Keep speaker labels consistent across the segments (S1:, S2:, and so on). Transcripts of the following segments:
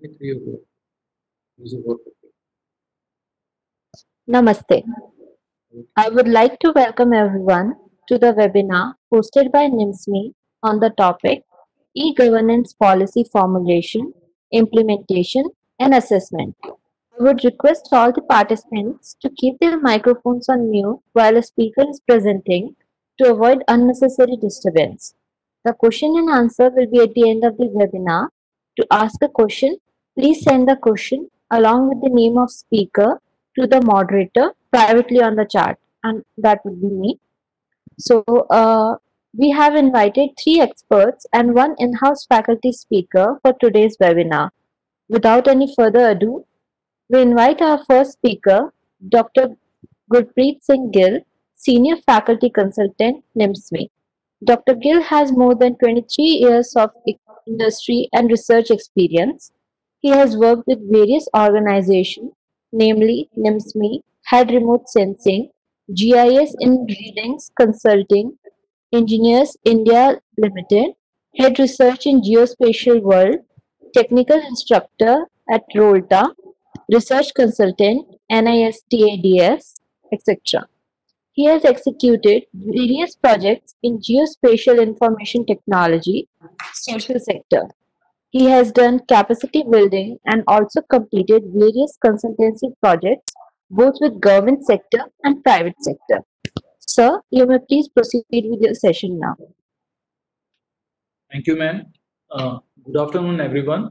S1: Three or four. Use of work.
S2: Namaste. I would like to welcome everyone to the webinar hosted by NIMSME on the topic E-Governance Policy Formulation, Implementation and Assessment. I would request all the participants to keep their microphones on mute while a speaker is presenting to avoid unnecessary disturbance. The question and answer will be at the end of the webinar. To ask a question, please send the question along with the name of speaker to the moderator privately on the chat, and that would be me. So, we have invited three experts and one in house faculty speaker for today's webinar. Without any further ado, we invite our first speaker, Dr. Gurpreet Singh Gill, Senior Faculty Consultant, NIMSME. Dr. Gill has more than 23 years of industry and research experience. He has worked with various organizations, namely NIMSME, Head Remote Sensing, GIS in Readings Consulting, Engineers India Limited, Head Research in Geospatial World, Technical Instructor at Rolta, Research Consultant, NISTADS, etc. He has executed various projects in geospatial information technology, social sector. He has done capacity building and also completed various consultancy projects both with government sector and private sector. Sir, you may please proceed with your session now.
S1: Thank you, ma'am. Good afternoon, everyone.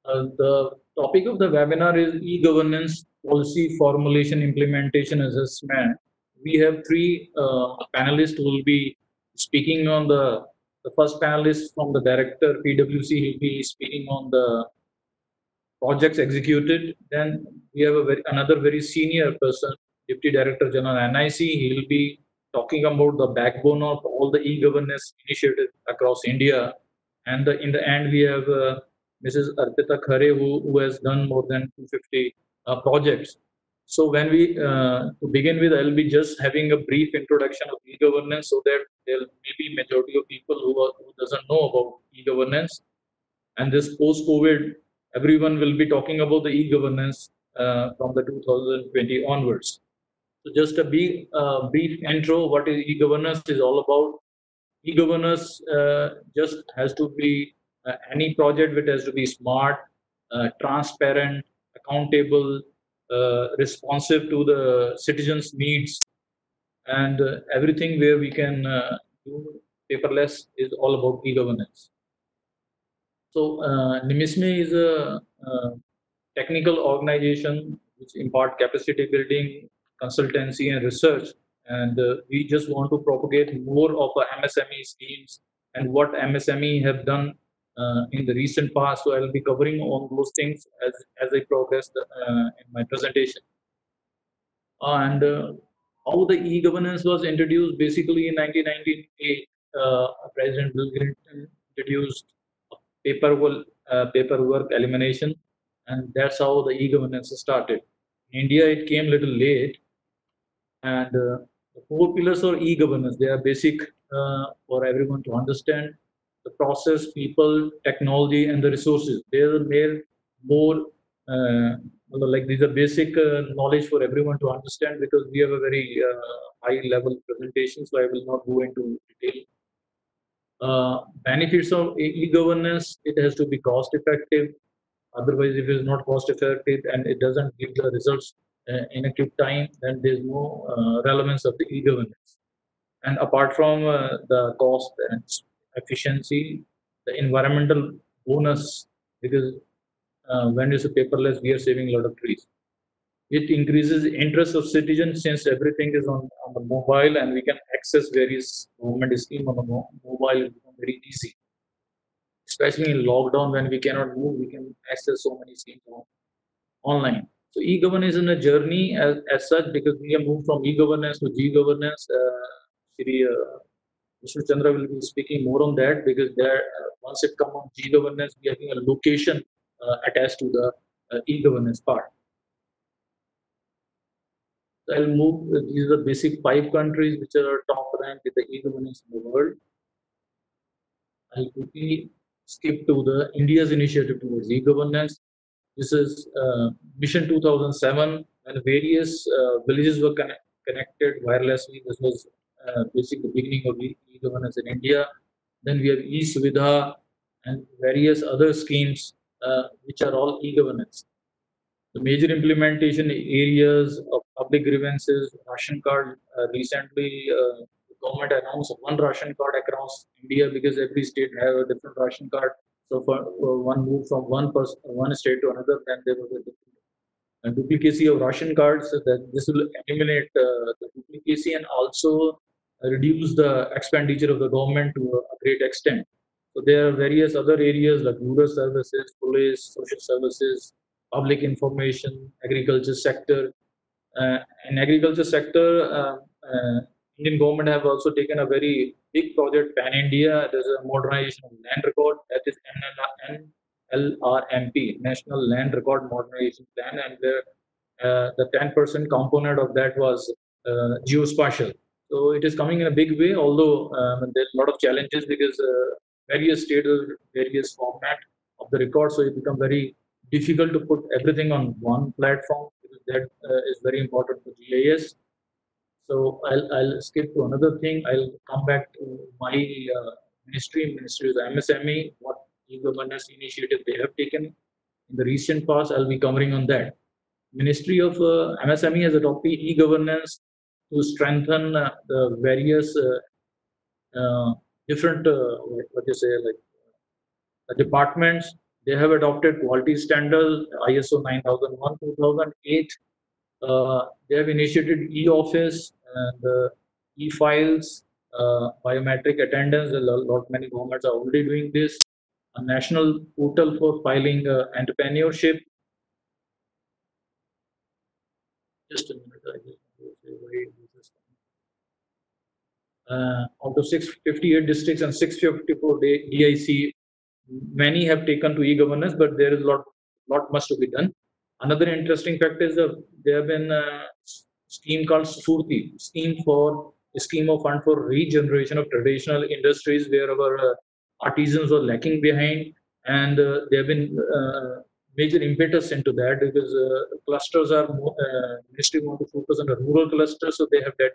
S1: The topic of the webinar is e-governance policy formulation implementation assessment. We have three panelists who will be speaking on the first panelist from the director PwC. He'll be speaking on the projects executed. Then we have another very senior person, Deputy Director General NIC. He will be talking about the backbone of all the e-governance initiatives across India. And in the end, we have Mrs. Arpita Khare, who has done more than 250 projects. So when to begin with, I'll be just having a brief introduction of e-governance so that there may be majority of people who doesn't know about e-governance. And this post-COVID, everyone will be talking about the e-governance from the 2020 onwards. So just a brief intro, what is e-governance is all about. E-governance just has to be any project which has to be smart, transparent, accountable, responsive to the citizens' needs, and everything where we can do paperless is all about e-governance. So NIMSME is a technical organization which impart capacity building, consultancy, and research. And we just want to propagate more of MSME schemes and what MSME have done in the recent past. So I'll be covering all those things as I progress in my presentation. And how the e-governance was introduced basically in 1998, President Bill Clinton introduced paperwork elimination, and that's how the e-governance started. In India, it came a little late, and the four pillars of e-governance, they are basic for everyone to understand. The process, people, technology, and the resources. They are more like these are basic knowledge for everyone to understand because we have a very high level presentation, so I will not go into detail. Benefits of e-governance, it has to be cost effective. Otherwise, if it is not cost effective and it doesn't give the results in a quick time, then there's no relevance of the e-governance. And apart from the cost and efficiency, the environmental bonus, because when it's a paperless, we are saving a lot of trees. It increases interest of citizens since everything is on the mobile and we can access various government schemes on the mobile. It becomes very easy, especially in lockdown when we cannot move, we can access so many schemes online. So e-governance is in a journey as such because we have moved from e-governance to G-governance. Shri Mr. Chandra will be speaking more on that because there, once it comes on G-governance, we are having a location attached to the e-governance part. So I'll move. These are the basic 5 countries which are top ranked with the e-governance in the world. I'll quickly skip to the India's initiative towards e-governance. This is Mission 2007, when various villages were connected wirelessly. This was basically the beginning of e-governance in India. Then we have e-Suvidha and various other schemes which are all e-governance. The major implementation areas of public grievances, ration card. Recently, the government announced one ration card across India because every state have a different ration card. So for one move from one state to another, then there was a different duplicacy of ration cards. So that this will eliminate the duplicacy and also reduce the expenditure of the government to a great extent. So there are various other areas like rural services, police, social services, public information, agriculture sector. In agriculture sector, Indian government have also taken a very big project pan India. There's a modernization of land record, that is NLRMP, National Land Record Modernization Plan, and the 10% component of that was geospatial. So it is coming in a big way, although there's a lot of challenges because various states have various format of the record, so it becomes very difficult to put everything on one platform. Because that is very important for GIS. So I'll skip to another thing. I'll come back to my ministry. Ministry is MSME. What e-governance initiative they have taken in the recent past. I'll be covering on that. Ministry of MSME has adopted e-governance to strengthen the various different what you say like departments. They have adopted quality standards, ISO 9001 2008. They have initiated e-office and e-files, biometric attendance. A lot many governments are already doing this. A national portal for filing entrepreneurship. Just a minute, I just want to say why this is out of 658 districts and 654 DIC, many have taken to e-governance, but there is lot much to be done. Another interesting fact is there have been a scheme called Surti, scheme of fund for regeneration of traditional industries where our artisans were lacking behind, and there have been major impetus into that because clusters are ministry want to focus on the rural cluster, so they have that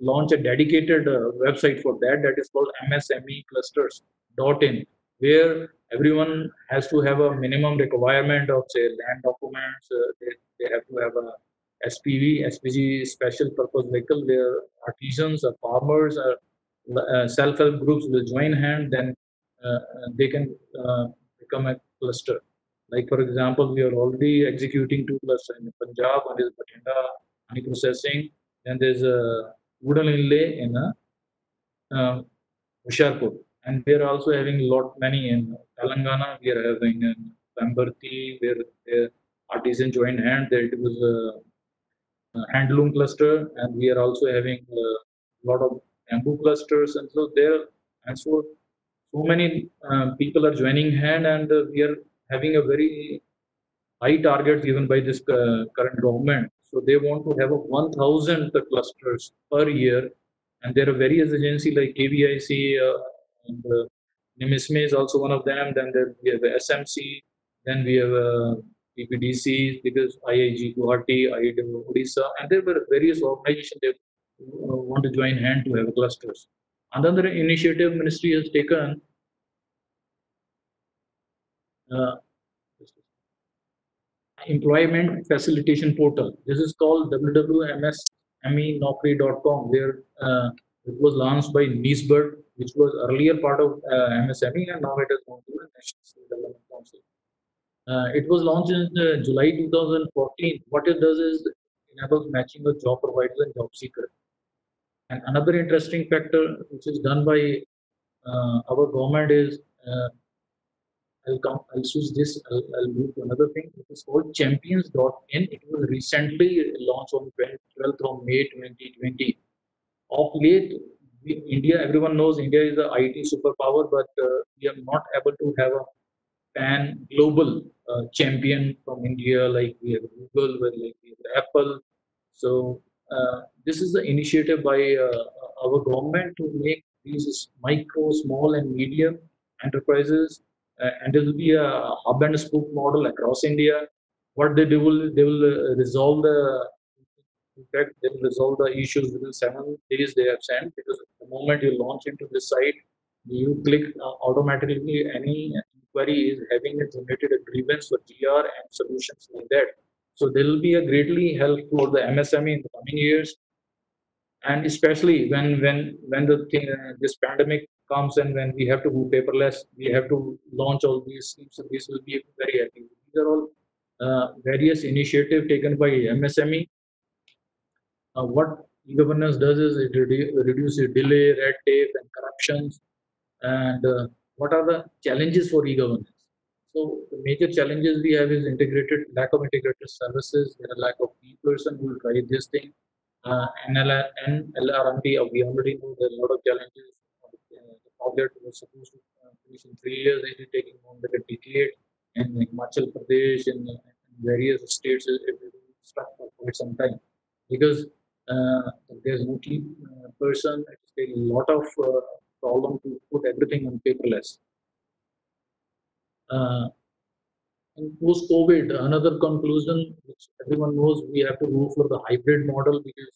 S1: launch a dedicated website for that, that is called msmeclusters.in, where everyone has to have a minimum requirement of say land documents. They have to have a SPG, special purpose vehicle, where artisans or farmers or self-help groups will join hand. Then they can become a cluster. Like for example, we are already executing two clusters in Punjab. One is Batinda honey processing. Then there's a wooden inlay in Hoshiarpur. And we are also having many in Telangana. We are having in Pambarti, where artisan joined hand. There it was a handloom cluster, and we are also having a lot of bamboo clusters. And so there, and so many people are joining hand, and we are having a very high target given by this current government. So they want to have a 1,000 clusters per year, and there are various agencies like KVIC, and NIMISME is also one of them. Then we have SMC, then we have PPDC, because IIG Guwahati, IIT Odisha, and there were various organizations that want to join hand to have clusters. Another initiative ministry has taken. Uh, Employment facilitation portal. This is called www.msmenokri.com, where it was launched by NISBERT, which was earlier part of MSME, and now it has gone to the National Skill Development Council. It was launched in July 2014. What it does is enables matching of job providers and job seekers. And another interesting factor which is done by our government is I'll switch this. I'll move to another thing. It is called champions.in. It was recently launched on 12th of May 2020. Of late, India, everyone knows India is the IT superpower, but we are not able to have a pan global champion from India like we have Google, like we have Apple. So this is the initiative by our government to make these micro, small, and medium enterprises and it will be a hub and spoke model across India. What they do will they will resolve the in fact they will resolve the issues within 7 days they have sent, because the moment you launch into the site, you click automatically any inquiry is having a generated a grievance for GR and solutions like that. So there will be a greatly help for the MSME in the coming years, and especially when the thing, this pandemic comes and when we have to go paperless, we have to launch all these schemes. So this will be very happy. These are all various initiative taken by MSME. What e-governance does is it reduces delay, red tape, and corruptions. And what are the challenges for e-governance? So the major challenges we have is integrated lack of integrated services. There are lack of person who will drive this thing. NLR, NLRMP, we already know there are a lot of challenges. The project was supposed to finish in 3 years. It is taking more like a decade. And in Himachal Pradesh and various states, it will be stuck for quite some time, because there's no key person. It takes a lot of problem to put everything on paperless. Uh, in post-COVID, another conclusion which everyone knows, we have to go for the hybrid model, because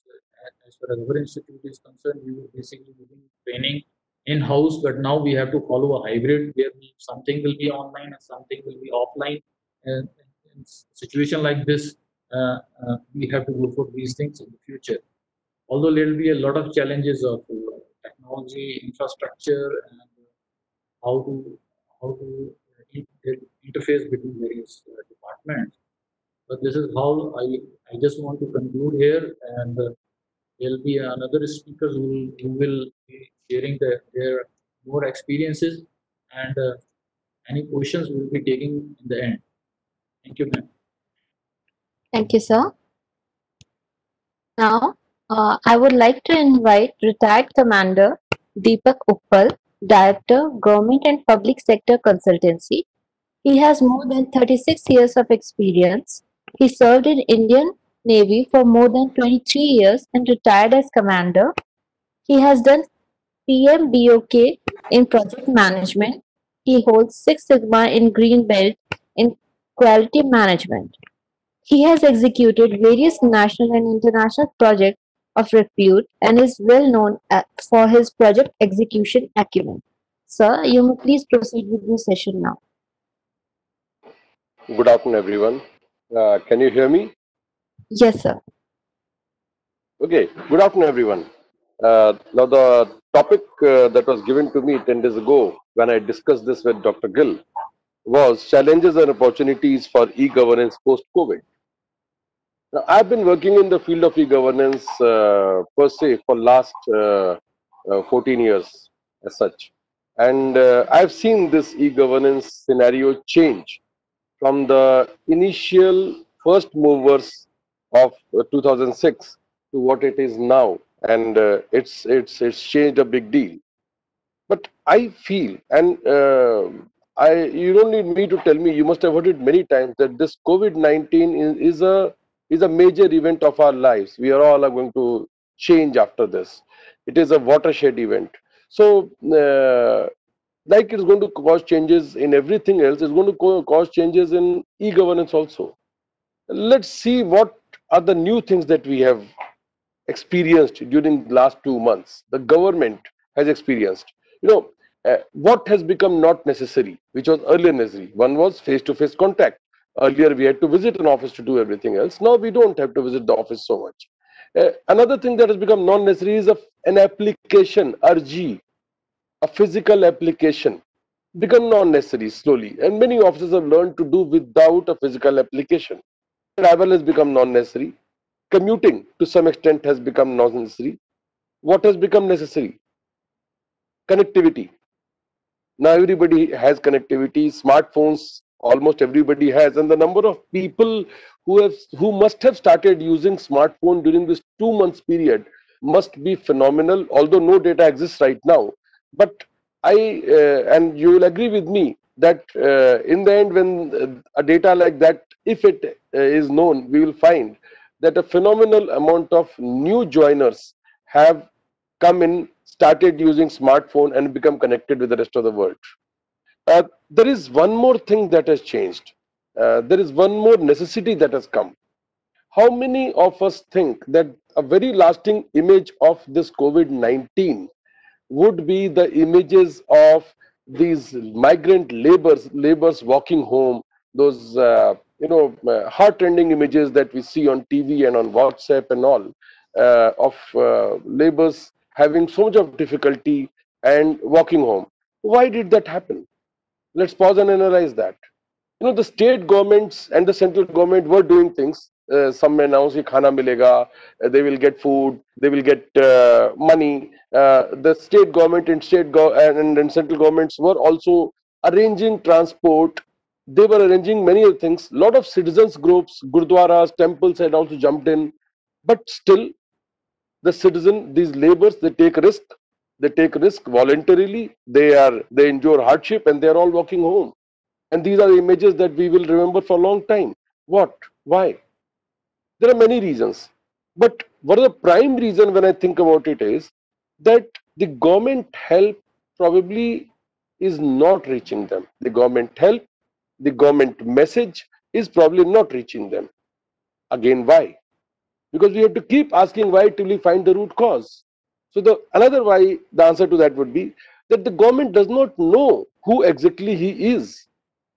S1: as far as our institute is concerned, we were basically giving training in-house, but now we have to follow a hybrid where something will be online and something will be offline. And in situation like this, we have to go for these things in the future. Although there will be a lot of challenges of technology, infrastructure, and how to how to interface between various departments. But this is how I just want to conclude here, and there'll be another speakers who will be sharing their more experiences, and any questions we'll be taking in the end. Thank you, ma'am.
S2: Thank you, sir. Now, I would like to invite retired Commander Deepak Uppal, Director, Government and Public Sector Consultancy. He has more than 36 years of experience. He served in Indian Navy for more than 23 years and retired as commander. He has done PMBOK in project management. He holds Six Sigma in Green Belt in quality management. He has executed various national and international projects of repute and is well known for his project execution acumen. Sir, you may please proceed with your session now.
S3: Good afternoon, everyone. Can you hear me?
S2: Yes, sir.
S3: Okay. Good afternoon, everyone. Now, the topic that was given to me 10 days ago when I discussed this with Dr. Gill was challenges and opportunities for e-governance post-COVID. Now, I've been working in the field of e-governance per se for last 14 years as such. And I've seen this e-governance scenario change from the initial first movers of 2006 to what it is now, and it's changed a big deal. But I feel, and you don't need me to tell me. You must have heard it many times that this COVID-19 is a major event of our lives. We are all going to change after this. It is a watershed event. So. Like it's going to cause changes in everything else, it's going to cause changes in e-governance also. Let's see what are the new things that we have experienced during the last 2 months. The government has experienced. What has become not necessary, which was earlier necessary. One was face-to-face contact. Earlier, we had to visit an office to do everything else. Now we don't have to visit the office so much. Another thing that has become non-necessary is an application, RG, a physical application become non-necessary slowly, and many officers have learned to do without a physical application. Travel has become non-necessary. Commuting to some extent has become non-necessary. What has become necessary? Connectivity. Now everybody has connectivity, smartphones, almost everybody has, and the number of people who must have started using smartphone during this 2 months period must be phenomenal, although no data exists right now. But and you will agree with me that in the end, when a data like that, if it is known, we will find that a phenomenal amount of new joiners have come in, started using smartphone and become connected with the rest of the world. There is one more thing that has changed. There is one more necessity that has come. How many of us think that a very lasting image of this COVID-19 would be the images of these migrant laborers walking home, those heart-rending images that we see on TV and on WhatsApp and all, of laborers having so much of difficulty and walking home. Why did that happen? Let's pause and analyze that. The state governments and the central government were doing things. Some may announce कि खाना मिलेगा, they will get food, they will get money. The state government and and central governments were also arranging transport. They were arranging many other things. Lot of citizens groups, gurdwaras, temples had also jumped in. But still, these laborers, they take risk. They take risk voluntarily. They endure hardship, and they are all walking home. And these are the images that we will remember for a long time. What? Why? There are many reasons. But one of the prime reason when I think about it is that the government help probably is not reaching them. The government help, the government message is probably not reaching them. Again, why? Because we have to keep asking why till we find the root cause. So the answer to that would be that the government does not know who exactly he is.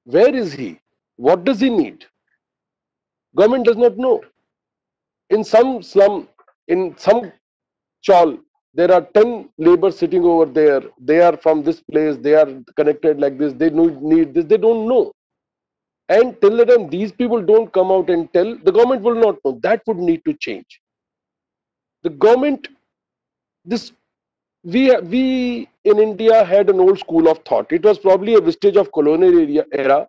S3: Where is he? What does he need? Government does not know. In some slum, in some chawl, there are 10 laborers sitting over there. They are from this place. They are connected like this. They need this. They don't know. And till the time these people don't come out and tell, the government will not know. That would need to change. The government, this we in India had an old school of thought. It was probably a vestige of colonial era,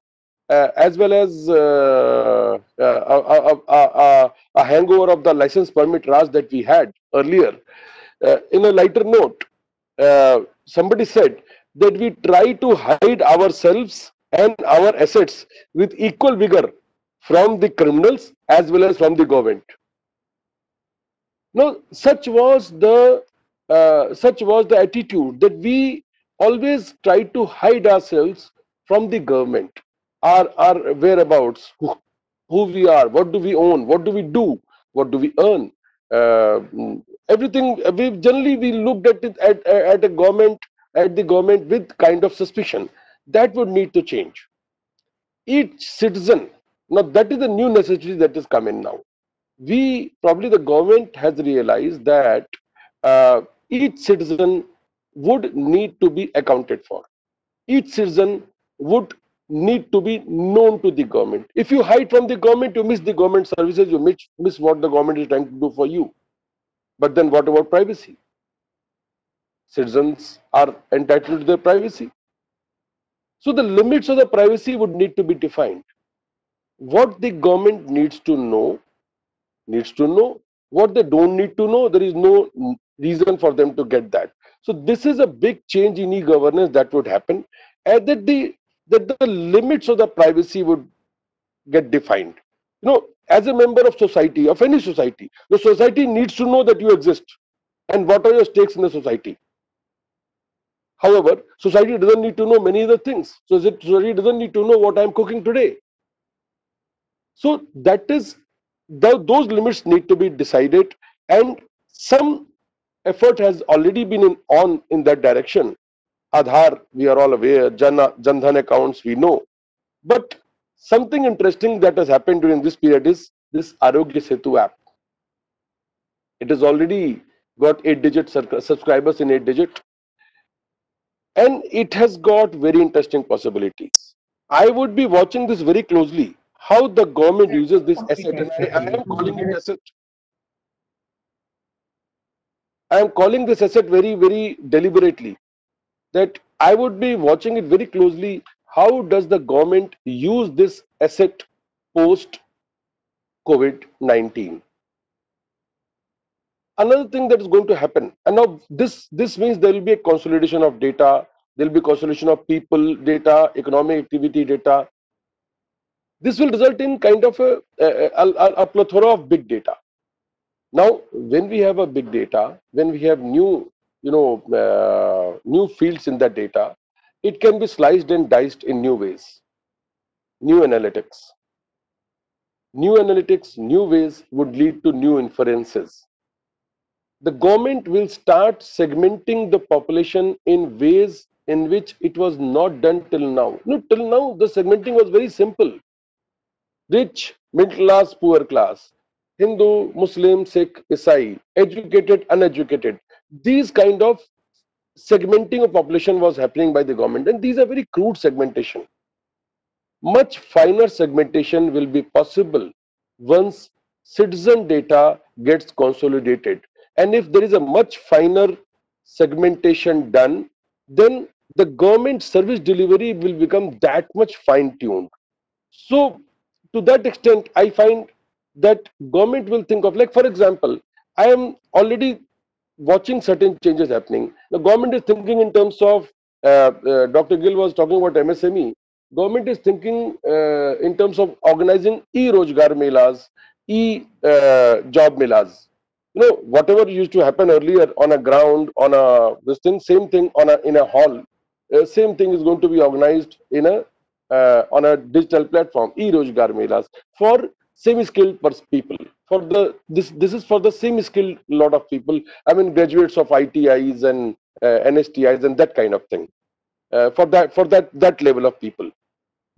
S3: as well as a hangover of the license permit Raj that we had earlier. In a lighter note, somebody said that we try to hide ourselves and our assets with equal vigor from the criminals as well as from the government. No, such was the attitude that we always try to hide ourselves from the government, our whereabouts, who we are, what do we own, what do we do, what do we earn. Everything we looked at it at the government with kind of suspicion. That would need to change. Each citizen, now that is the new necessity that is coming now. The government has realized that each citizen would need to be accounted for. Each citizen would need to be known to the government. If you hide from the government, you miss the government services, you miss what the government is trying to do for you. But then what about privacy? Citizens are entitled to their privacy. So the limits of the privacy would need to be defined. What the government needs to know. What they don't need to know, there is no reason for them to get that. So this is a big change in e-governance that would happen, and that the limits of the privacy would get defined. As a member of society, of any society, the society needs to know that you exist and what are your stakes in the society. However, society doesn't need to know many other things. So society doesn't need to know what I'm cooking today. So that is those limits need to be decided, and some effort has already been on in that direction. Aadhaar, we are all aware, Jan Dhan accounts, we know. But something interesting that has happened during this period is this Arogya Setu app. It has already got 8-digit subscribers in 8-digit. And it has got very interesting possibilities. I would be watching this very closely, how the government uses this asset. And I am calling it asset. I am calling this asset very, very deliberately. That I would be watching it very closely. How does the government use this asset post COVID-19? Another thing that is going to happen, and now this means there will be a consolidation of data, there will be consolidation of people data, economic activity data. This will result in kind of a plethora of big data. Now, when we have a big data, when we have new fields in that data, it can be sliced and diced in new ways. New analytics. New analytics, new ways would lead to new inferences. The government will start segmenting the population in ways in which it was not done till now. No, till now, the segmenting was very simple. Rich, middle class, poor class, Hindu, Muslim, Sikh, Isai, educated, uneducated. These kind of segmenting of population was happening by the government, and these are very crude segmentation. Much finer segmentation will be possible once citizen data gets consolidated. And if there is a much finer segmentation done, then the government service delivery will become that much fine-tuned. So to that extent, I find that government will think of, like, for example, I am already watching certain changes happening. The government is thinking in terms of, Dr. Gill was talking about MSME. Government is thinking in terms of organizing e-Rojgar melas, e-job melas. You know, whatever used to happen earlier on a ground, on a this thing, same thing on a in a hall. Same thing is going to be organized in a on a digital platform, e-Rojgar melas for semi-skilled people. For the this is for the semi-skilled lot of people. I mean, graduates of ITIs and NSTIs and that kind of thing. For that level of people,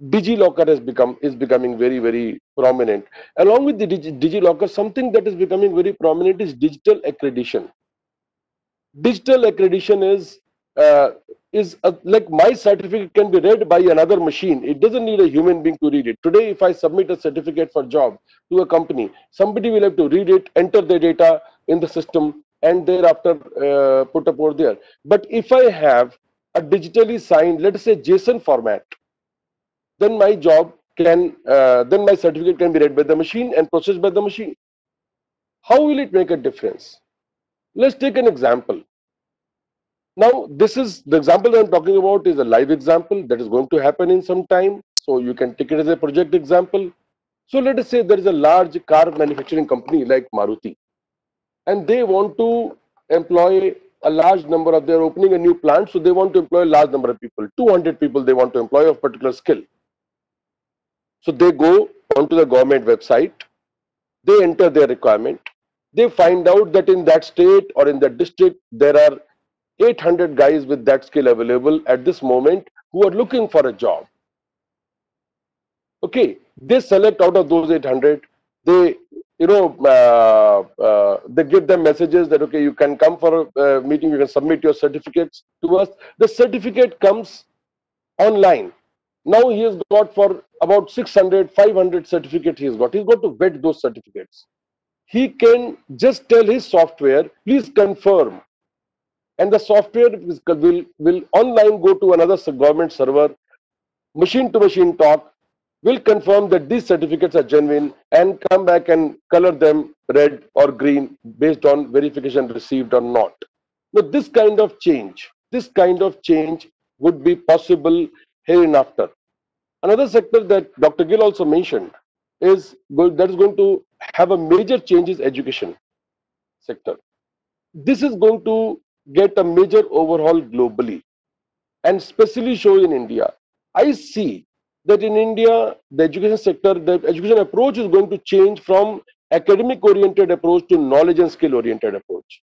S3: DigiLocker is becoming very prominent. Along with the DigiLocker, something that is becoming very prominent is digital accreditation. Digital accreditation is like my certificate can be read by another machine. It doesn't need a human being to read it. Today, if I submit a certificate for job to a company, somebody will have to read it, enter the data in the system, and thereafter put up over there. But if I have a digitally signed, let us say JSON format, then my job can, then my certificate can be read by the machine and processed by the machine. How will it make a difference? Let's take an example. Now, this is the example that I'm talking about is a live example that is going to happen in some time. So you can take it as a project example. So let us say there is a large car manufacturing company like Maruti, and they want to employ a large number of, they're opening a new plant, so they want to employ a large number of people, 200 people they want to employ of particular skill. So they go onto the government website, they enter their requirement, they find out that in that state or in that district, there are 800 guys with that skill available at this moment who are looking for a job. Okay, they select out of those 800, they, they give them messages that, okay, you can come for a meeting, you can submit your certificates to us. The certificate comes online. Now he has got for about 600, 500 certificates he's got to vet those certificates. He can just tell his software, please confirm. And the software will online go to another government server, machine to machine talk, will confirm that these certificates are genuine and come back and color them red or green based on verification received or not. Now, this kind of change would be possible hereinafter. Another sector that Dr. Gill also mentioned is that is going to have a major change is education sector. This is going to get a major overhaul globally and especially show in India. I see that in India, the education sector, the education approach is going to change from academic oriented approach to knowledge and skill oriented approach.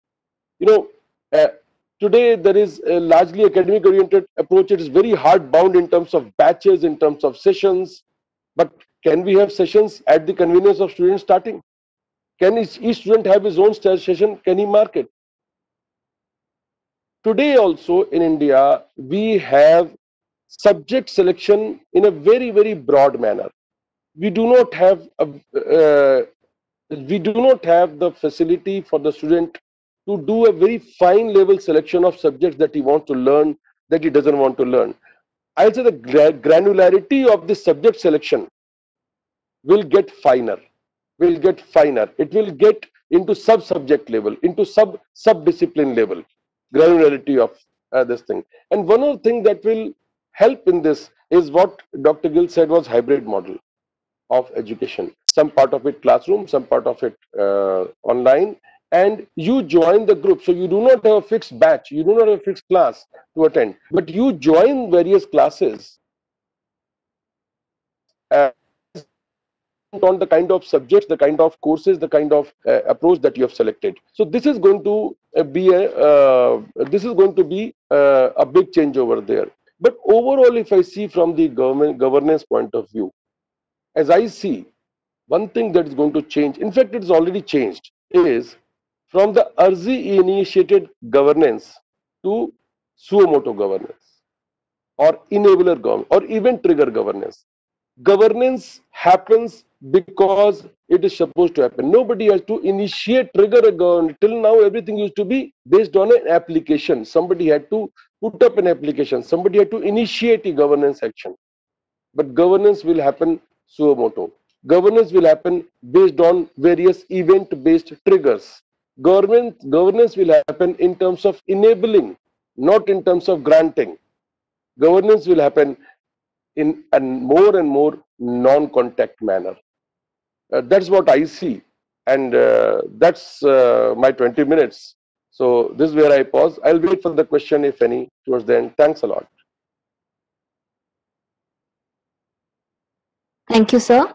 S3: Today there is a largely academic oriented approach. It is very hard bound in terms of batches, in terms of sessions. But can we have sessions at the convenience of students starting? Can each student have his own session? Can he mark it? Today also in India, we have subject selection in a very broad manner. We do not have the facility for the student to do a very fine level selection of subjects that he wants to learn, that he doesn't want to learn. I'll say the granularity of the subject selection will get finer. It will get into sub-subject level, into sub-discipline level, granularity of this thing. And one of the things that will help in this is what Dr. Gill said was hybrid model of education. Some part of it classroom, some part of it online. and you join the group. So you do not have a fixed batch, you do not have a fixed class to attend, but you join various classes on the kind of subjects, the kind of courses, the kind of approach that you have selected. So this is going to be a big change over there. But overall, if I see from the governance point of view, as I see, one thing that is going to change, in fact, it's already changed, is from the Arzi initiated governance to suo motu governance, or enabler governance, or even trigger governance. Governance happens because it is supposed to happen. Nobody has to initiate, trigger a governance. Till now, everything used to be based on an application. Somebody had to put up an application. Somebody had to initiate a governance action. But governance will happen suo motu. Governance will happen based on various event-based triggers. Governance will happen in terms of enabling, not in terms of granting. Governance will happen in a more and more non-contact manner. That's what I see, and that's my 20 minutes. So this is where I pause. I'll wait for the question, if any, towards the end. Thanks a lot.
S2: Thank you, sir.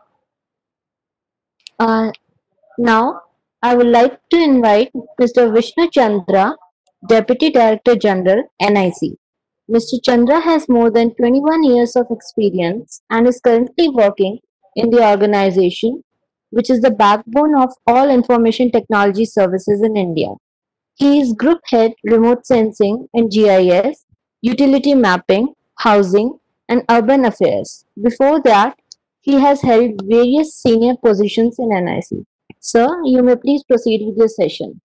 S2: Now, I would like to invite Mr. Vishnu Chandra, Deputy Director General, NIC. Mr. Chandra has more than 21 years of experience and is currently working in the organization, which is the backbone of all information technology services in India. He is Group Head, Remote Sensing and GIS, Utility Mapping, Housing, and Urban Affairs. Before that, he has held various senior positions in NIC. Sir, you may please proceed with your session.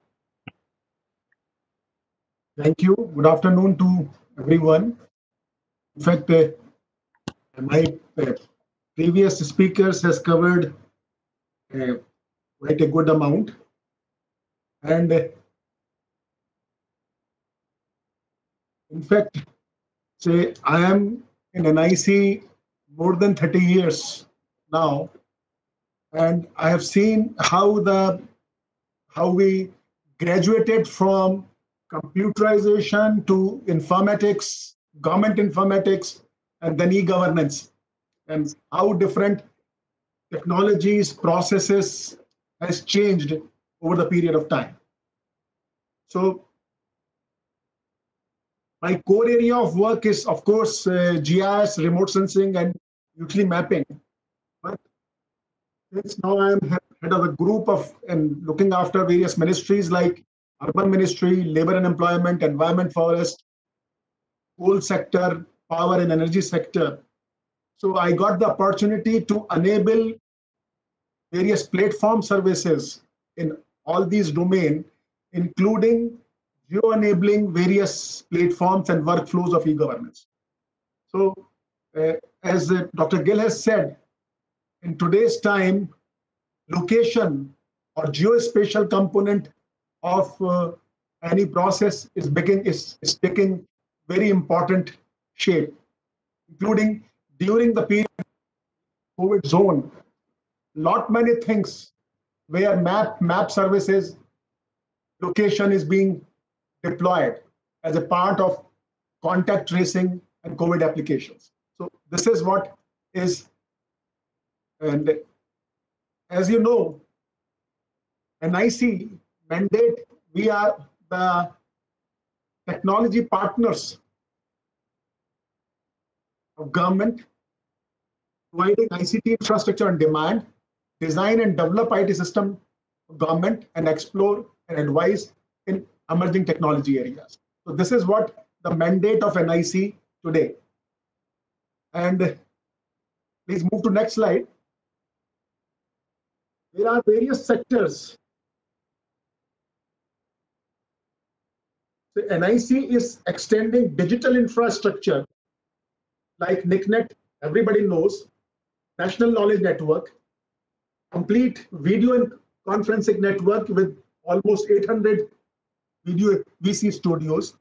S4: Thank you. Good afternoon to everyone. In fact, my previous speakers has covered quite a good amount. And in fact, say I am in NIC more than 30 years now, and I have seen how we graduated from computerization to informatics, government informatics, and then e-governance, and how different technologies, processes has changed over the period of time. So my core area of work is, of course, GIS, remote sensing, and utility mapping. But since now I am head of a group of and looking after various ministries like Urban Ministry, Labor and Employment, Environment, Forest, coal sector, power and energy sector. So I got the opportunity to enable various platform services in all these domains, including geo-enabling various platforms and workflows of e-governance. So as Dr. Gill has said, in today's time, location or geospatial component of any process is taking very important shape, including during the period COVID zone. Lot many things where map services location is being deployed as a part of contact tracing and COVID applications. So this is what is, and as you know, NIC mandate, we are the technology partners of government, providing ICT infrastructure on demand, design and develop IT system of government, and explore and advise in emerging technology areas. So this is what the mandate of NIC today. And please move to next slide. There are various sectors. So NIC is extending digital infrastructure like NICNet, everybody knows, National Knowledge Network, complete video and conferencing network with almost 800 video VC studios.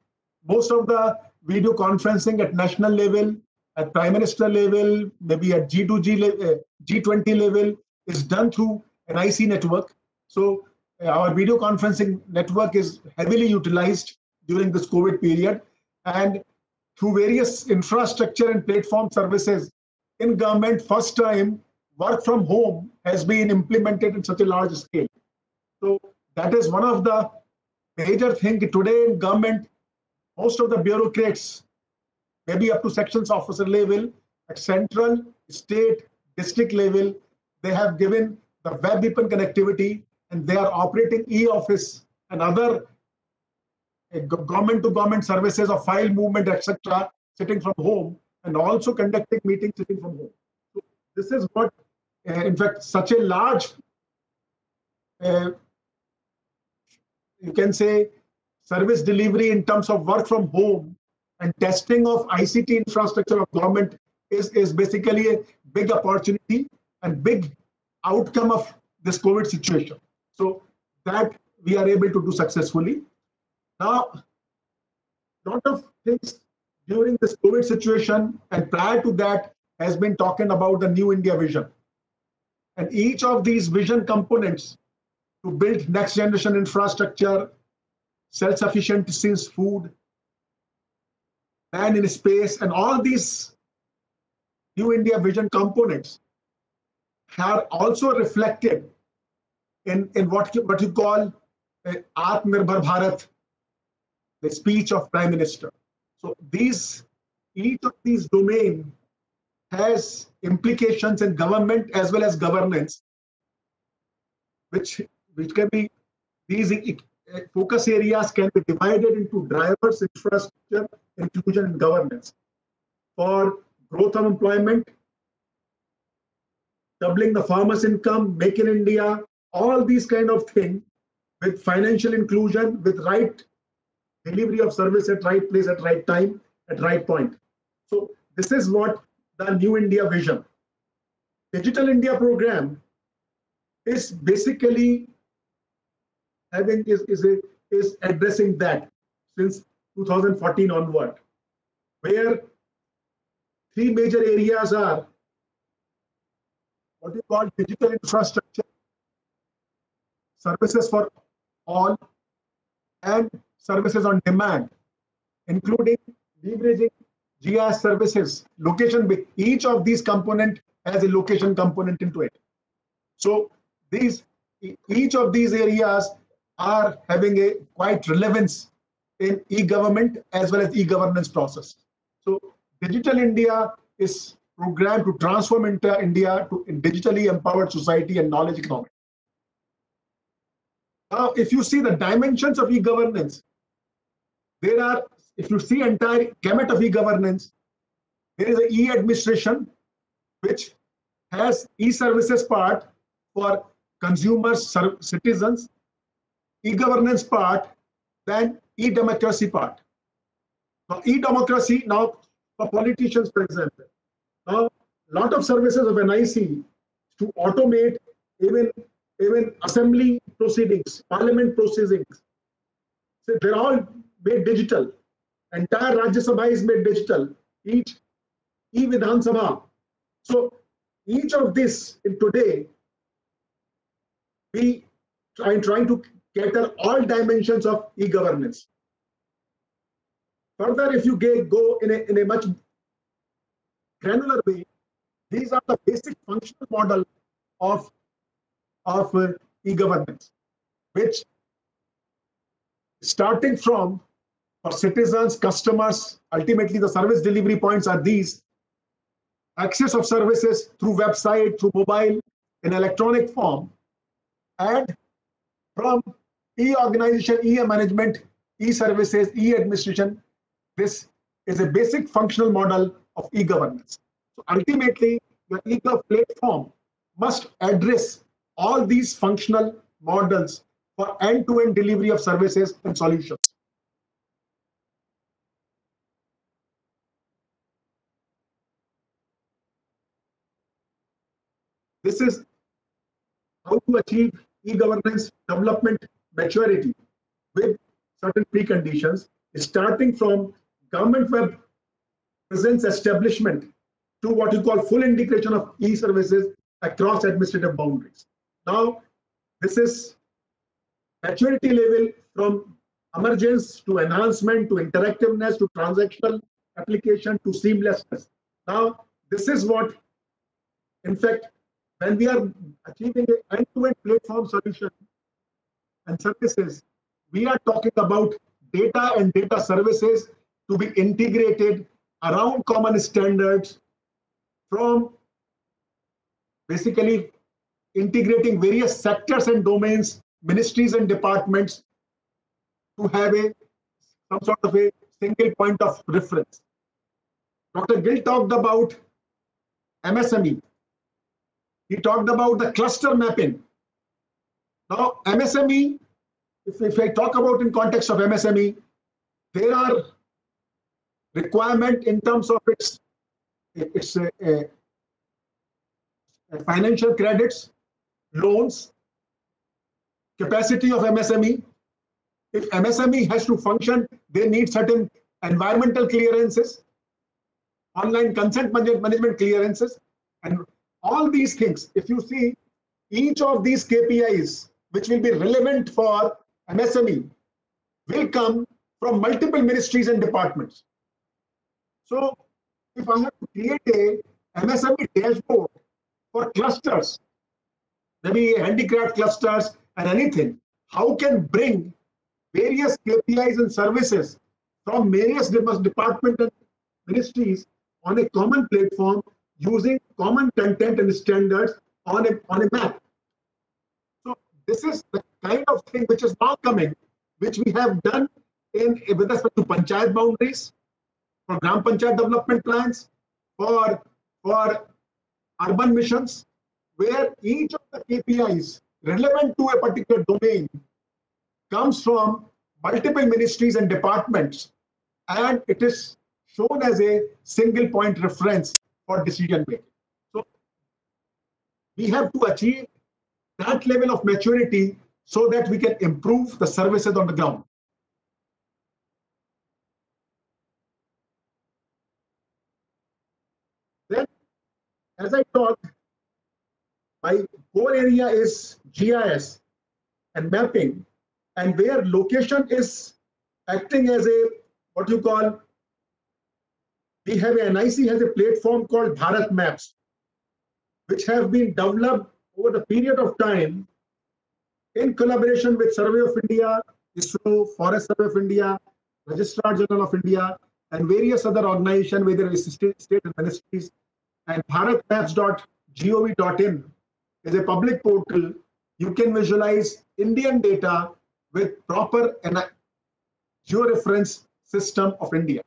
S4: Most of the video conferencing at national level, at Prime Minister level, maybe at G2G, G20 level is done through NIC network. So our video conferencing network is heavily utilized during this COVID period, and through various infrastructure and platform services in government, first time work from home has been implemented in such a large scale. So that is one of the major things today in government. Most of the bureaucrats, maybe up to sections officer level, at central, state, district level, they have given the web open connectivity, and they are operating e-office and other government to government services of file movement, etc., sitting from home, and also conducting meetings sitting from home. So this is what, in fact, such a large, you can say, service delivery in terms of work from home and testing of ICT infrastructure of government is basically a big opportunity and big outcome of this COVID situation. So that we are able to do successfully. Now, a lot of things during this COVID situation and prior to that has been talking about the New India vision. And each of these vision components to build next generation infrastructure, self-sufficiency in food, and in space, and all these New India vision components are also reflected in what you call Atmanirbhar Bharat, the speech of Prime Minister. So each of these domains has implications in government as well as governance, which can be, these focus areas can be divided into drivers, infrastructure, inclusion, and governance. For growth of employment, doubling the farmers' income, Make in India, all these kind of things, with financial inclusion, with right delivery of service at right place, at right time, at right point. So this is what the New India vision. Digital India program is basically is addressing that since 2014 onward, where three major areas are what you call digital infrastructure, services for all, and services on demand, including leveraging GIS services, location. Each of these components has a location component into it. So each of these areas are having a quite relevance in e-government as well as e-governance process. So Digital India is programmed to transform India to a digitally empowered society and knowledge economy. Now, if you see the dimensions of e-governance, there are, if you see entire gamut of e-governance, there is an e-administration, which has e-services part for consumers, citizens, e-governance part, then e-democracy part. Now, e-democracy, now for politicians, for example, now a lot of services of NIC to automate even assembly proceedings, parliament proceedings. So they're all made digital. Entire Rajya Sabha is made digital. Each e-Vidhan Sabha. So each of this in today, we are trying to cater all dimensions of e-governance. Further, if you go in a much granular way, these are the basic functional model of e-governance, which starting from for citizens, customers, ultimately the service delivery points are these: access of services through website, through mobile, in electronic form, and from e-organization, e-management, e-services, e-administration. This is a basic functional model of e-governance. So ultimately, your e-gov platform must address all these functional models for end-to-end delivery of services and solutions. This is how to achieve e-governance development maturity with certain preconditions, starting from government web presence establishment to what you call full integration of e-services across administrative boundaries. Now, this is maturity level from emergence to enhancement to interactiveness to transactional application to seamlessness. Now, this is what, in fact, when we are achieving an end-to-end platform solution and services, we are talking about data and data services to be integrated around common standards, from basically integrating various sectors and domains, ministries and departments to have some sort of a single point of reference. Dr. Gill talked about MSME. He talked about the cluster mapping. Now, MSME, if I talk about in context of MSME, there are requirement in terms of its financial credits, loans, capacity of MSME. If MSME has to function, they need certain environmental clearances, online consent management clearances, and all these things. If you see, each of these KPIs, which will be relevant for MSME, will come from multiple ministries and departments. So if I have to create a MSME dashboard for clusters, maybe handicraft clusters and anything, how can bring various KPIs and services from various departments and ministries on a common platform using common content and standards on a map. So this is the kind of thing which is now coming, which we have done with respect to panchayat boundaries, for Gram Panchayat development plans, for urban missions, where each of the KPIs relevant to a particular domain comes from multiple ministries and departments, and it is shown as a single point reference for decision making. So we have to achieve that level of maturity so that we can improve the services on the ground. Then, as I talked, my core area is GIS and mapping, and where location is acting as a, what you call, we have NIC has a platform called Bharat Maps, which have been developed over the period of time in collaboration with Survey of India, ISRO, Forest Survey of India, Registrar General of India, and various other organizations, whether it's state and ministries. And bharatmaps.gov.in is a public portal. You can visualize Indian data with proper georeference system of India.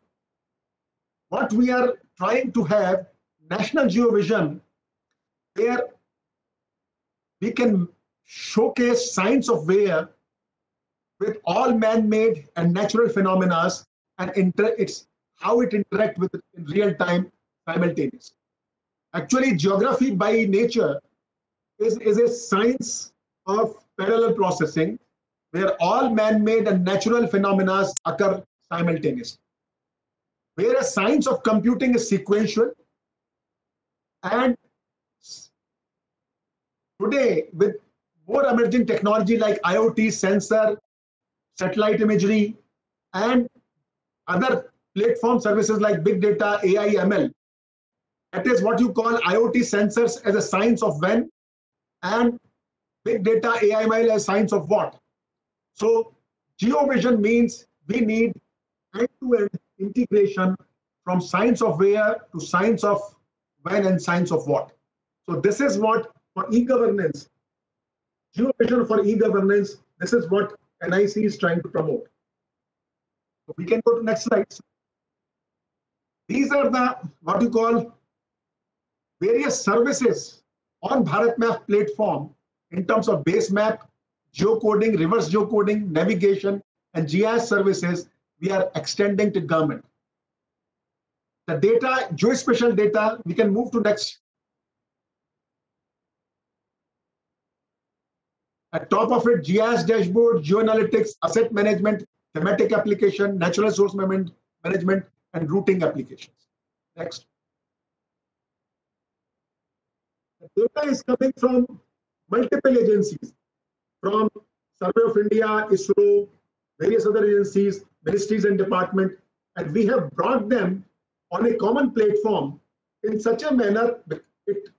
S4: What we are trying to have, National GeoVision, where we can showcase science of where with all man-made and natural phenomena, and it's how it interacts with it in real time simultaneously. Actually, geography by nature is a science of parallel processing, where all man-made and natural phenomena occur simultaneously. Whereas science of computing is sequential, and today with more emerging technology like IoT, sensor, satellite imagery, and other platform services like big data, AI, ML, that is what you call IoT sensors as a science of when, and big data, AI, ML as science of what. So GeoVision means we need end-to-end integration from science of where to science of when and science of what. So this is what for e-governance, GeoVision for e-governance, this is what NIC is trying to promote. So we can go to next slide. These are the what you call various services on BharatMap platform in terms of base map, geocoding, reverse geocoding, navigation, and GIS services we are extending to government. The data, geospatial data, we can move to next. At top of it, GIS dashboard, geoanalytics, asset management, thematic application, natural resource management, and routing applications. Next. The data is coming from multiple agencies, from Survey of India, ISRO, various other agencies, ministries and departments, and we have brought them on a common platform in such a manner that it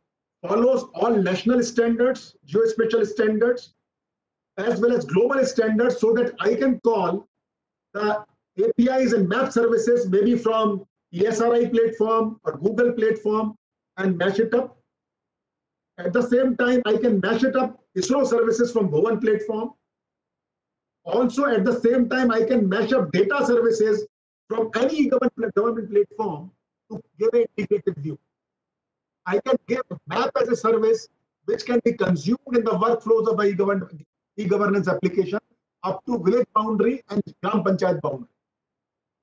S4: follows all national standards, geospatial standards, as well as global standards, so that I can call the APIs and map services maybe from ESRI platform or Google platform and match it up. At the same time, I can match it up ISRO services from Bhuvan platform. Also, at the same time, I can match up data services from any government platform to give an integrated view. I can give map as a service which can be consumed in the workflows of e-governance application up to village boundary and Gram Panchayat boundary.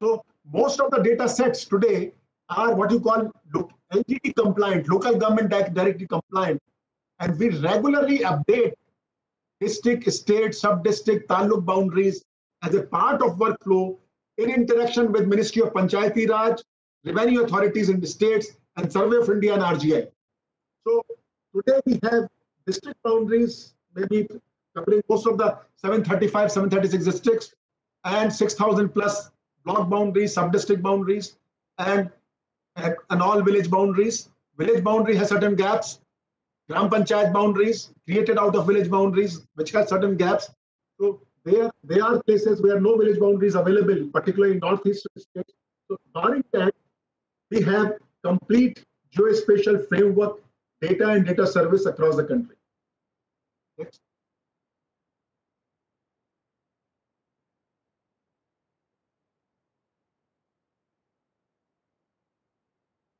S4: So most of the data sets today are what you call LGD compliant, local government directory compliant, and we regularly update district, state, sub-district, taluk boundaries as a part of workflow in interaction with Ministry of Panchayati Raj, revenue authorities in the states, and Survey of India and RGI. So today we have district boundaries, maybe covering most of the 735, 736 districts, and 6,000 plus block boundaries, sub-district boundaries, and all village boundaries. Village boundary has certain gaps. Gram Panchayat boundaries created out of village boundaries, which has certain gaps. So there are places where no village boundaries available, particularly in northeast states. So barring that, we have complete geospatial framework, data and data service across the country. Next.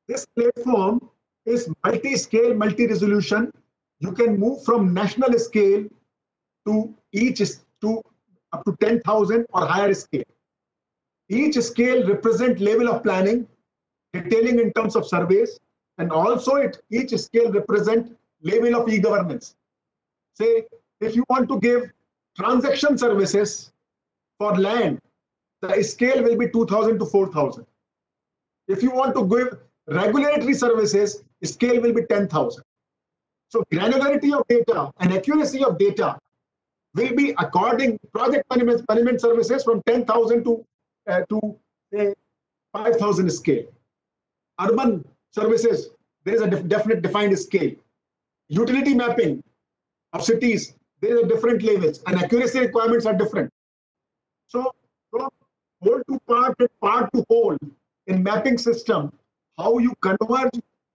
S4: This platform is multi-scale, multi-resolution. You can move from national scale to up to 10,000 or higher scale. Each scale represents level of planning, detailing in terms of surveys, and also each scale represents level of e-governance. Say, if you want to give transaction services for land, the scale will be 2,000 to 4,000. If you want to give regulatory services, scale will be 10,000. So granularity of data and accuracy of data will be according project management services from 10,000 to say 5,000 scale. Urban services, there is a definite defined scale. Utility mapping of cities, there is a different levels, and accuracy requirements are different. So from whole to part and part to whole in mapping system, how you converge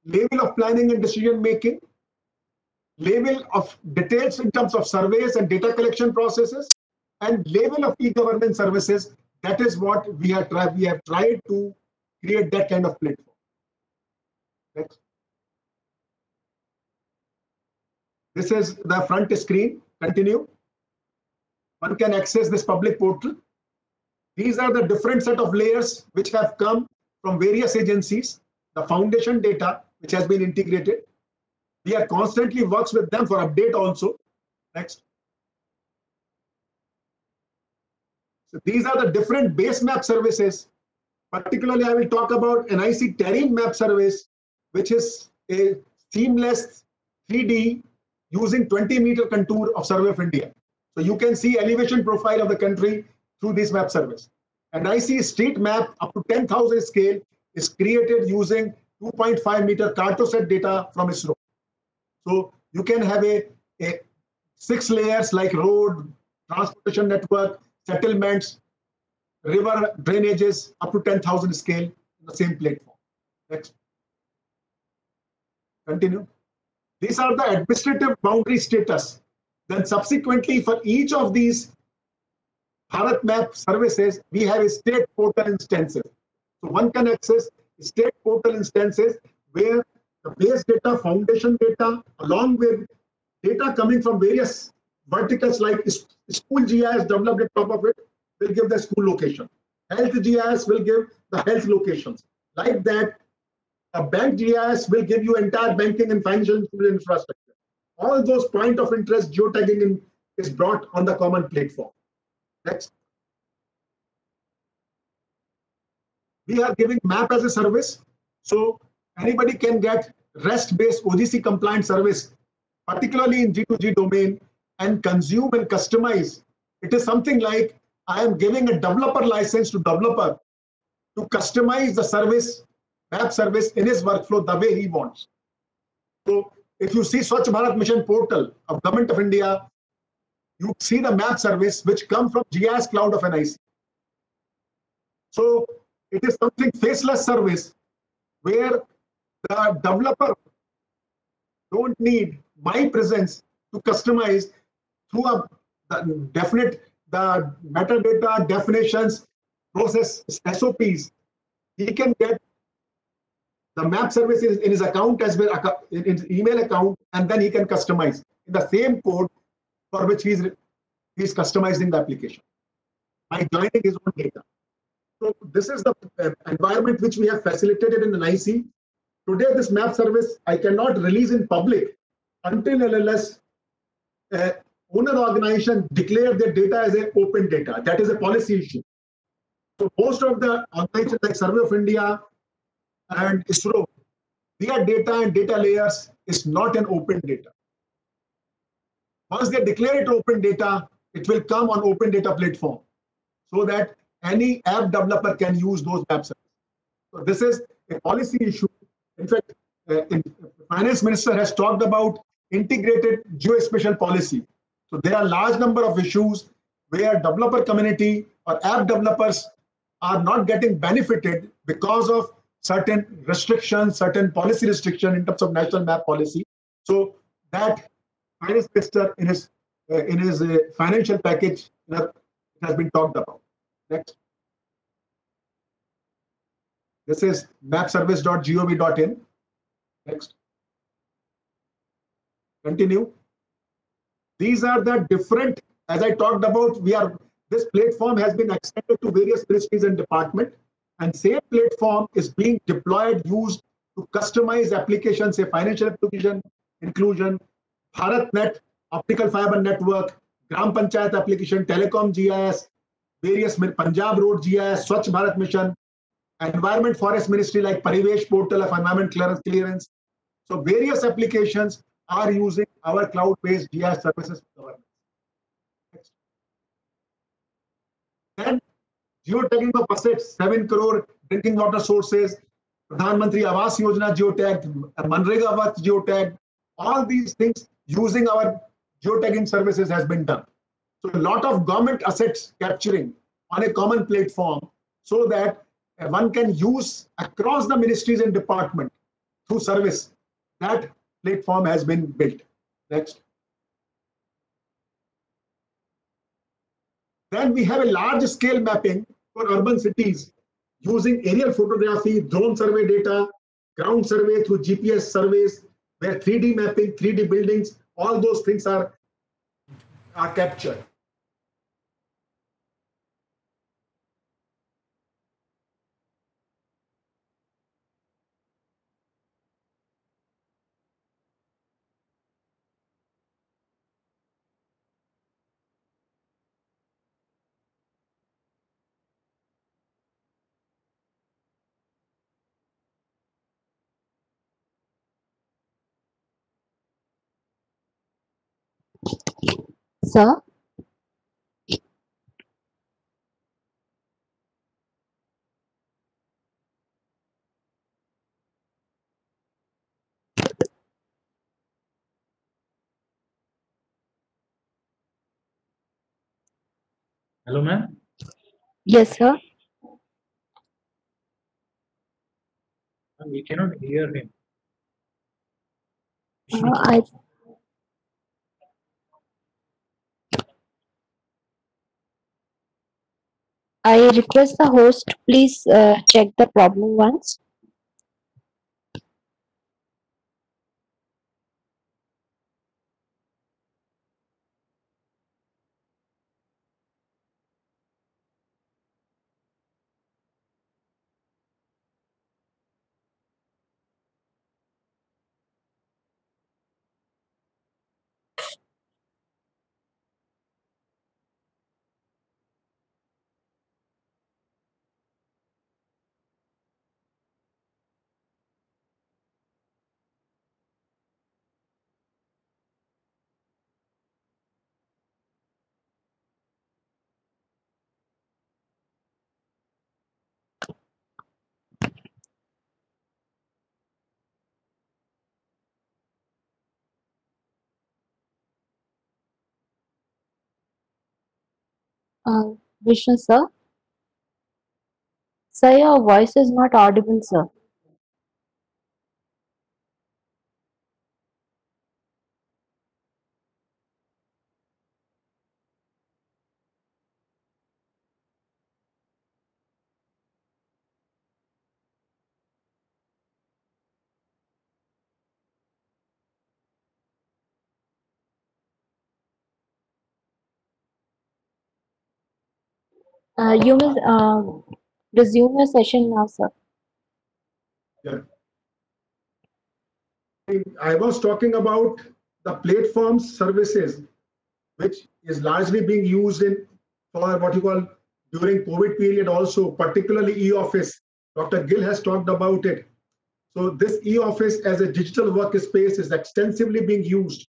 S4: level of planning and decision making, level of details in terms of surveys and data collection processes, and level of e-governance services. That is what we have tried. We have tried to create that kind of platform. Next. This is the front screen. Continue. One can access this public portal. These are the different set of layers which have come from various agencies. The foundation data which has been integrated. We are constantly works with them for update also. Next. So these are the different base map services. Particularly, I will talk about NIC terrain map service, which is a seamless 3D using 20-meter contour of Survey of India. So you can see elevation profile of the country through this map service. And NIC street map up to 10,000 scale is created using 2.5 meter Cartosat data from ISRO. So you can have a 6 layers like road, transportation network, settlements, river drainages up to 10,000 scale in the same platform. Next. Continue. These are the administrative boundary status. Then subsequently for each of these Bharat Map services, we have a state portal instances. So one can access state portal instances where the base data, foundation data, along with data coming from various verticals like school GIS developed at top of it will give the school location. Health GIS will give the health locations. Like that, a bank GIS will give you entire banking and financial infrastructure. All those point of interest geotagging is brought on the common platform. Next. We are giving map as a service. So anybody can get REST-based OGC compliant service, particularly in G2G domain, and consume and customize It is something like I am giving a developer license to developer to customize the service, map service in his workflow the way he wants. So if you see Swachh Bharat Mission portal of Government of India, you see the map service which come from GIS cloud of NIC. So it is something faceless service where the developer don't need my presence to customize through the definite the metadata definitions, process SOPs. He can get the map services in his account as well, in his email account, and then he can customize in the same code for which he's customizing the application by joining his own data. So this is the environment which we have facilitated in the NIC. Today, this map service I cannot release in public until unless owner organization declare their data as an open data. That is a policy issue. So most of the organizations like Survey of India and ISRO, their data and data layers is not an open data. Once they declare it open data, it will come on open data platform so that any app developer can use those map services. So this is a policy issue. In fact, Finance Minister has talked about integrated geospatial policy. So there are large number of issues where developer community or app developers are not getting benefited because of certain restrictions, certain policy restriction in terms of national map policy. So that Finance Minister in his financial package it has been talked about. Next. This is mapservice.gov.in. Next. Continue. These are the different, as I talked about, this platform has been extended to various ministries and departments, and same platform is being deployed, used to customize applications, say financial application, inclusion, BharatNet, optical fiber network, Gram Panchayat application, telecom GIS, various Punjab Road GIS, Swachh Bharat Mission, Environment Forest Ministry like Parivesh portal of environment clearance. So various applications are using our cloud-based GIS services for government. Then geotagging of assets, 7 crore drinking water sources, Pradhan Mantri Awas Yojana geotagged, Manrega Awas geotagged, all these things using our geotagging services has been done. So a lot of government assets capturing on a common platform so that one can use across the ministries and department through service. That platform has been built. Next. Then we have a large scale mapping for urban cities using aerial photography, drone survey data, ground survey through GPS surveys, where 3D mapping, 3D buildings, all those things are captured.
S2: Sir,
S1: Hello, ma'am.
S2: yes, sir.
S1: We cannot hear him.
S2: I I request the host please check the problem once. Vishnu sir. Sir, your voice is not audible, sir. You may resume your session now, sir.
S4: Yeah. I was talking about the platform services, which is largely being used in for what you call during COVID period also, particularly e-office. Dr. Gill has talked about it. So this e-office as a digital workspace is extensively being used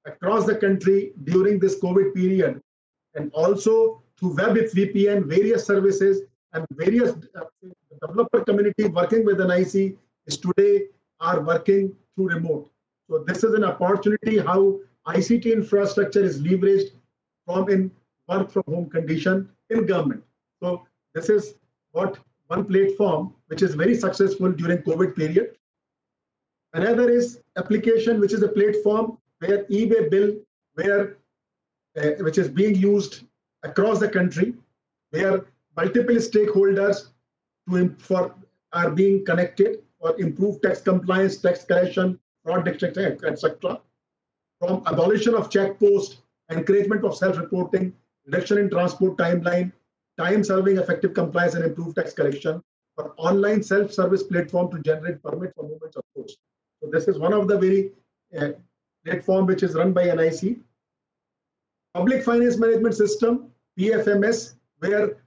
S4: across the country during this COVID period, and also through web VPN, various services and various developer community working with NIC is today are working through remote. So this is an opportunity how ICT infrastructure is leveraged from in work from home condition in government. So this is what one platform which is very successful during COVID period. Another is application, which is a platform where eBay bill, where which is being used across the country, where multiple stakeholders for are being connected or improve tax compliance, tax collection, fraud detection, etc. From abolition of check post, encouragement of self-reporting, reduction in transport timeline, time-serving effective compliance and improved tax collection, for online self-service platform to generate permit for movements of goods. So this is one of the very platform which is run by NIC. Public Finance Management System, PFMS, where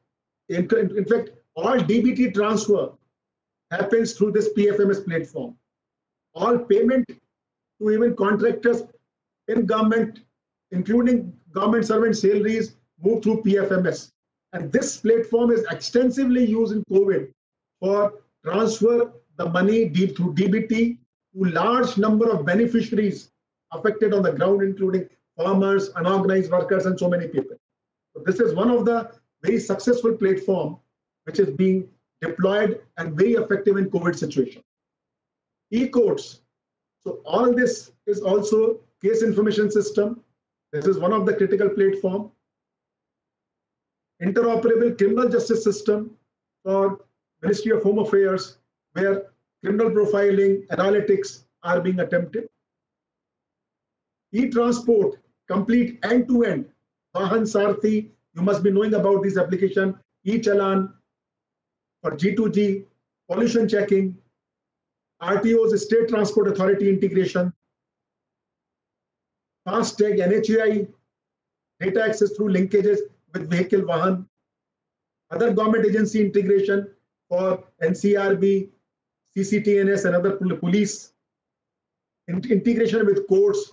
S4: in fact all DBT transfer happens through this PFMS platform. All payment to even contractors in government, including government servant salaries, move through PFMS. And this platform is extensively used in COVID for transfer the money through DBT to large number of beneficiaries affected on the ground, including farmers, unorganized workers, and so many people. So this is one of the very successful platform which is being deployed and very effective in COVID situation. E-courts. So all this is also case information system. This is one of the critical platform. Interoperable criminal justice system for Ministry of Home Affairs, where criminal profiling, analytics are being attempted. E-transport, complete end-to-end. Vahan Sarthi, you must be knowing about this application. E-Challan for G2G, pollution checking, RTO's State Transport Authority integration, FASTag, NHAI, data access through linkages with vehicle Vahan, other government agency integration for NCRB, CCTNS, and other police, integration with courts,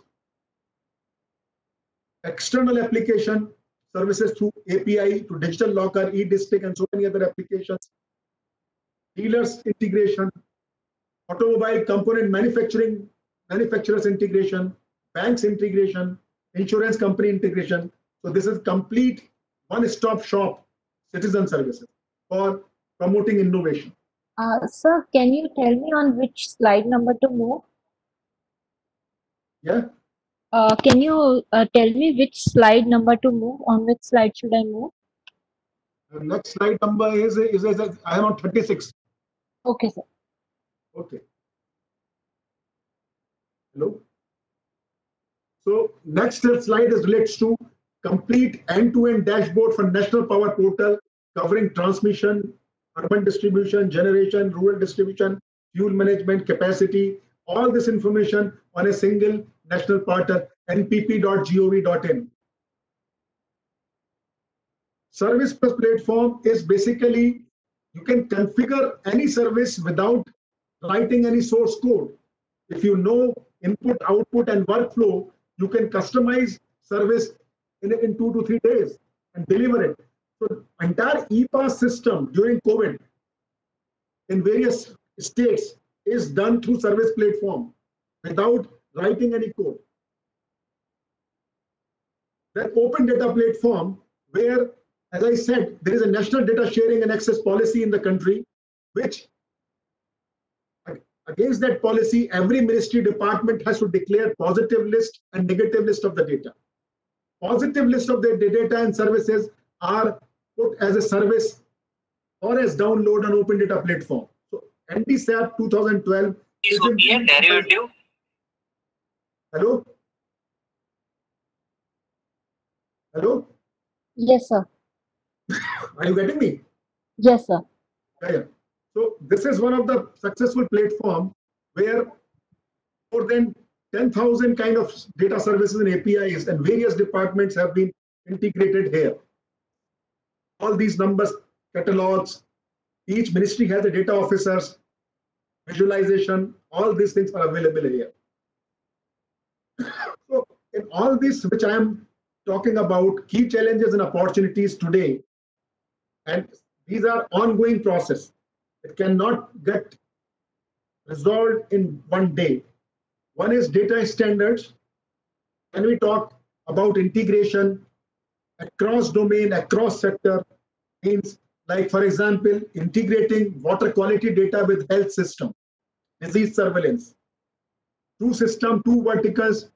S4: external application services through API to digital locker, e-district, and so many other applications, dealers integration, automobile component manufacturers integration, banks integration, insurance company integration. So this is complete one-stop shop citizen services for promoting innovation.
S2: Sir, can you tell me on which slide number to move?
S4: Yeah.
S2: Can you tell me which slide number to move? On which slide should I move?
S4: The next slide number is I am on 36.
S2: Okay, sir.
S4: Okay. Hello. So next slide is relates to complete end-to-end dashboard for National Power Portal covering transmission, urban distribution, generation, rural distribution, fuel management, capacity, all this information on a single national portal, npp.gov.in. Service plus platform is basically you can configure any service without writing any source code. If you know input, output, and workflow, you can customize service in 2 to 3 days and deliver it. So entire e-pass system during COVID in various states is done through service platform without writing any code. That open data platform where as I said, there is a national data sharing and access policy in the country, which against that policy, every ministry department has to declare positive list and negative list of the data. Positive list of the data and services are put as a service or as download on open data platform. So NDSAP 2012 is a derivative. Hello? Hello?
S2: Yes, sir.
S4: Are you getting me?
S2: Yes, sir.
S4: Yeah. So this is one of the successful platform where more than 10,000 kind of data services and APIs and various departments have been integrated here. All these numbers, catalogs, each ministry has a data officers, visualization, all these things are available here. So in all this, which I am talking about, key challenges and opportunities today, and these are ongoing process. It cannot get resolved in one day. One is data standards. When we talk about integration across domain, across sector, means like, for example, integrating water quality data with health system, disease surveillance. Two system, two verticals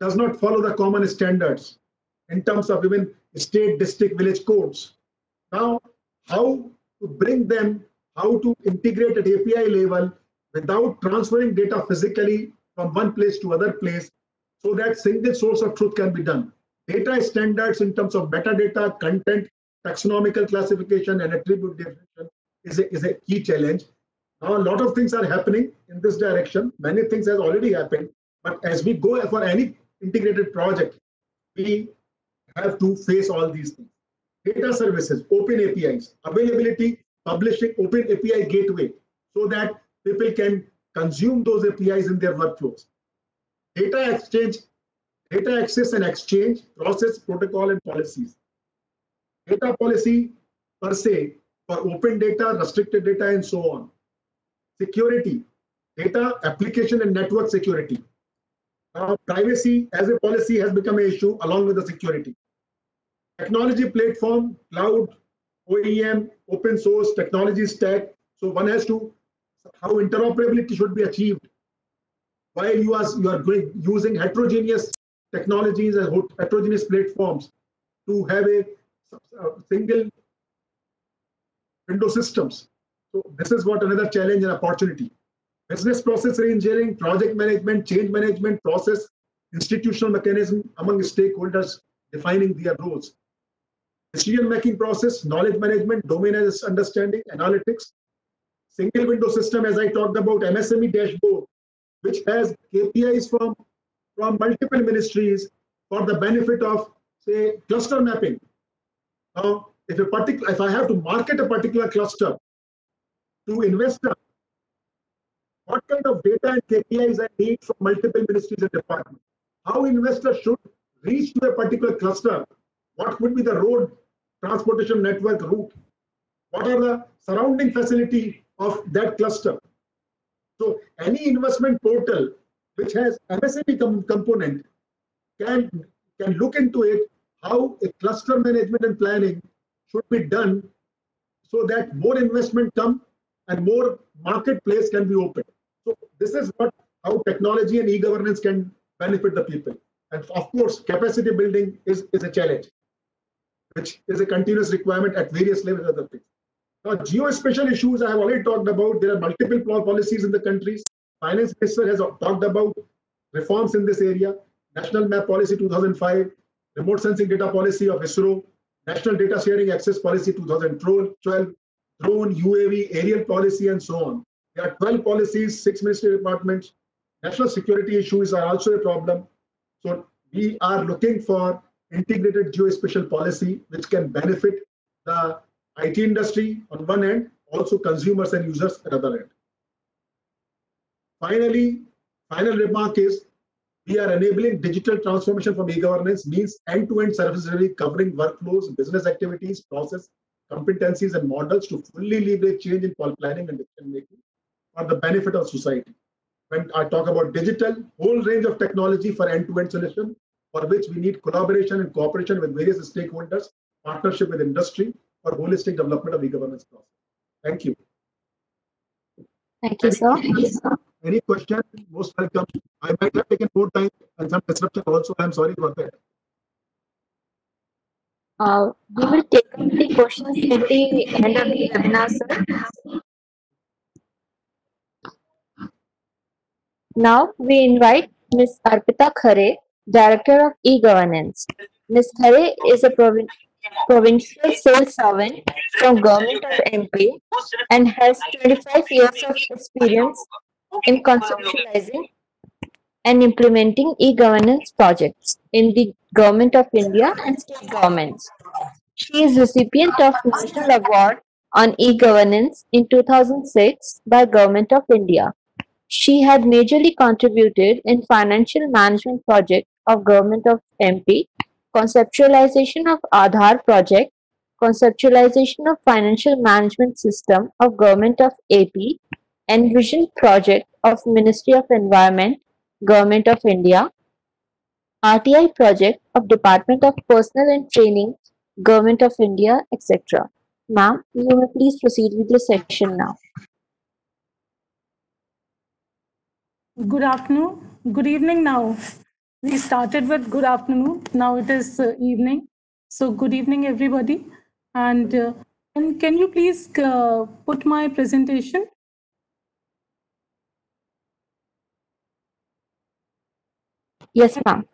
S4: does not follow the common standards in terms of even state, district, village codes. Now, how to bring them, how to integrate at API level without transferring data physically from one place to other place, so that single source of truth can be done. Data standards in terms of metadata, content, taxonomical classification, and attribute definition is a key challenge. Now, a lot of things are happening in this direction. Many things have already happened. But as we go for any integrated project, we have to face all these things. Data services, open APIs, availability, publishing open API gateway, so that people can consume those APIs in their workflows. Data exchange, data access and exchange, process, protocol, and policies. Data policy per se for open data, restricted data, and so on. Security, data, application, and network security. Now, privacy as a policy has become an issue along with the security. Technology platform, cloud, OEM, open source, technology stack. So one has to, how interoperability should be achieved while you are using heterogeneous technologies and heterogeneous platforms to have a single window systems. So this is what another challenge and opportunity. Business process reengineering, project management, change management, process, institutional mechanism among stakeholders defining their roles. Decision-making process, knowledge management, domain understanding, analytics. Single window system, as I talked about, MSME dashboard, which has KPIs from multiple ministries for the benefit of, say, cluster mapping. Now, if I have to market a particular cluster to investor, what kind of data and KPIs I need from multiple ministries and departments? How investors should reach to a particular cluster? What would be the road transportation network route? What are the surrounding facility of that cluster? So any investment portal which has MSME component can look into it, how a cluster management and planning should be done so that more investment come and more marketplace can be opened. So this is how technology and e-governance can benefit the people. And of course, capacity building is a challenge, which is a continuous requirement at various levels of the things. Now, geospatial issues I have already talked about. There are multiple policies in the countries. Finance Minister has talked about reforms in this area. National Map Policy 2005, Remote Sensing Data Policy of ISRO, National Data Sharing Access Policy 2012, Drone, UAV, Aerial Policy, and so on. There are 12 policies, 6 ministry departments. National security issues are also a problem. So we are looking for integrated geospatial policy, which can benefit the IT industry on one end, also consumers and users at the other end. Finally, final remark is, we are enabling digital transformation from e-governance, means end-to-end service delivery covering workflows, business activities, process, competencies, and models to fully leverage change in planning and decision making for the benefit of society. When I talk about digital, whole range of technology for end-to-end solution, for which we need collaboration and cooperation with various stakeholders partnership with industry for holistic development of e-governance process. Thank you.
S2: Thank you, sir.
S4: Any question? Most welcome. I might have taken more time and some disruption also. I'm sorry for that.
S2: We will take up the questions at the end of the webinar, sir. Now we invite Ms. Arpita Khare, Director of E-Governance. Ms. Khare is a provincial civil servant from Government of MP and has 25 years of experience in conceptualizing and implementing e-governance projects in the Government of India and state governments. She is recipient of National Award on e-governance in 2006 by Government of India. She had majorly contributed in financial management project of Government of MP, conceptualization of Aadhaar project, conceptualization of financial management system of Government of AP, and vision project of Ministry of Environment, Government of India, RTI project of Department of Personnel and Training, Government of India, etc. Ma'am, you may please proceed with your section now.
S5: Good afternoon. Good evening now. We started with good afternoon. Now it is evening. So good evening, everybody. And can you please put my presentation?
S2: Yes, ma'am.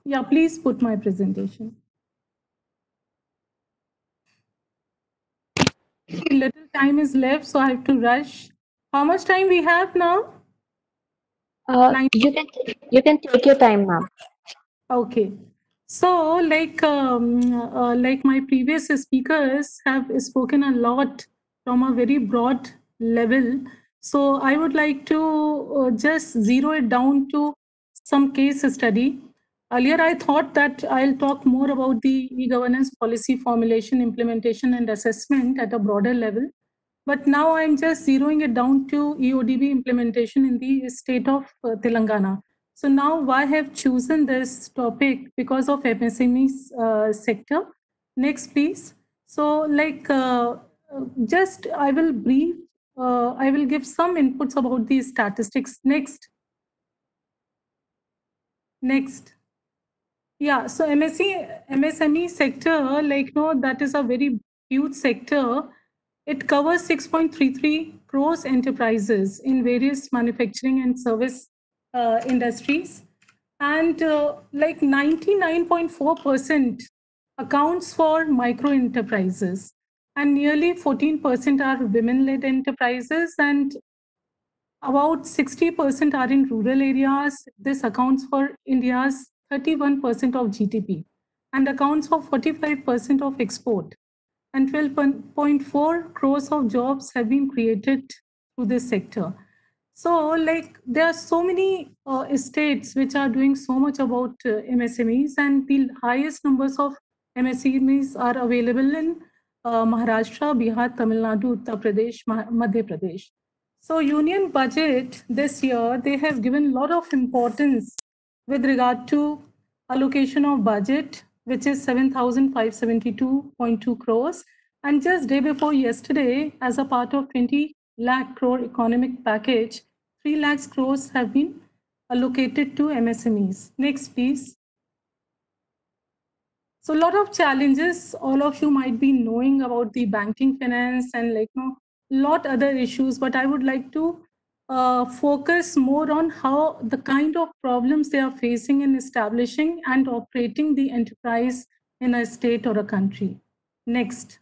S5: Yeah, please put my presentation. Little time is left, so I have to rush. How much time we have now?
S2: You can take your time, ma'am.
S5: Okay. So, like my previous speakers have spoken a lot from a very broad level. So, I would like to just zero it down to some case study. Earlier, I thought that I'll talk more about the e-governance policy formulation, implementation, and assessment at a broader level. But now I'm just zeroing it down to EODB implementation in the state of Telangana. So now why I have chosen this topic? Because of MSME sector. Next, please. So like just I will brief, I will give some inputs about the statistics. Next. Yeah, so MSME sector, like that is a very huge sector. It covers 6.33 crores enterprises in various manufacturing and service industries. And like 99.4% accounts for micro enterprises. And nearly 14% are women-led enterprises, and about 60% are in rural areas. This accounts for India's 31% of GDP and accounts for 45% of export. And 12.4 crores of jobs have been created through this sector. So, like, there are so many states which are doing so much about MSMEs, and the highest numbers of MSMEs are available in Maharashtra, Bihar, Tamil Nadu, Uttar Pradesh, Madhya Pradesh. So, Union budget this year, they have given a lot of importance with regard to allocation of budget, which is 7,572.2 crores. And just day before yesterday, as a part of 20 lakh crore economic package, 3 lakhs crores have been allocated to MSMEs. Next, please. So a lot of challenges, all of you might be knowing about the banking finance and lot other issues, but I would like to focus more on how the kind of problems they are facing in establishing and operating the enterprise in a state or a country. Next.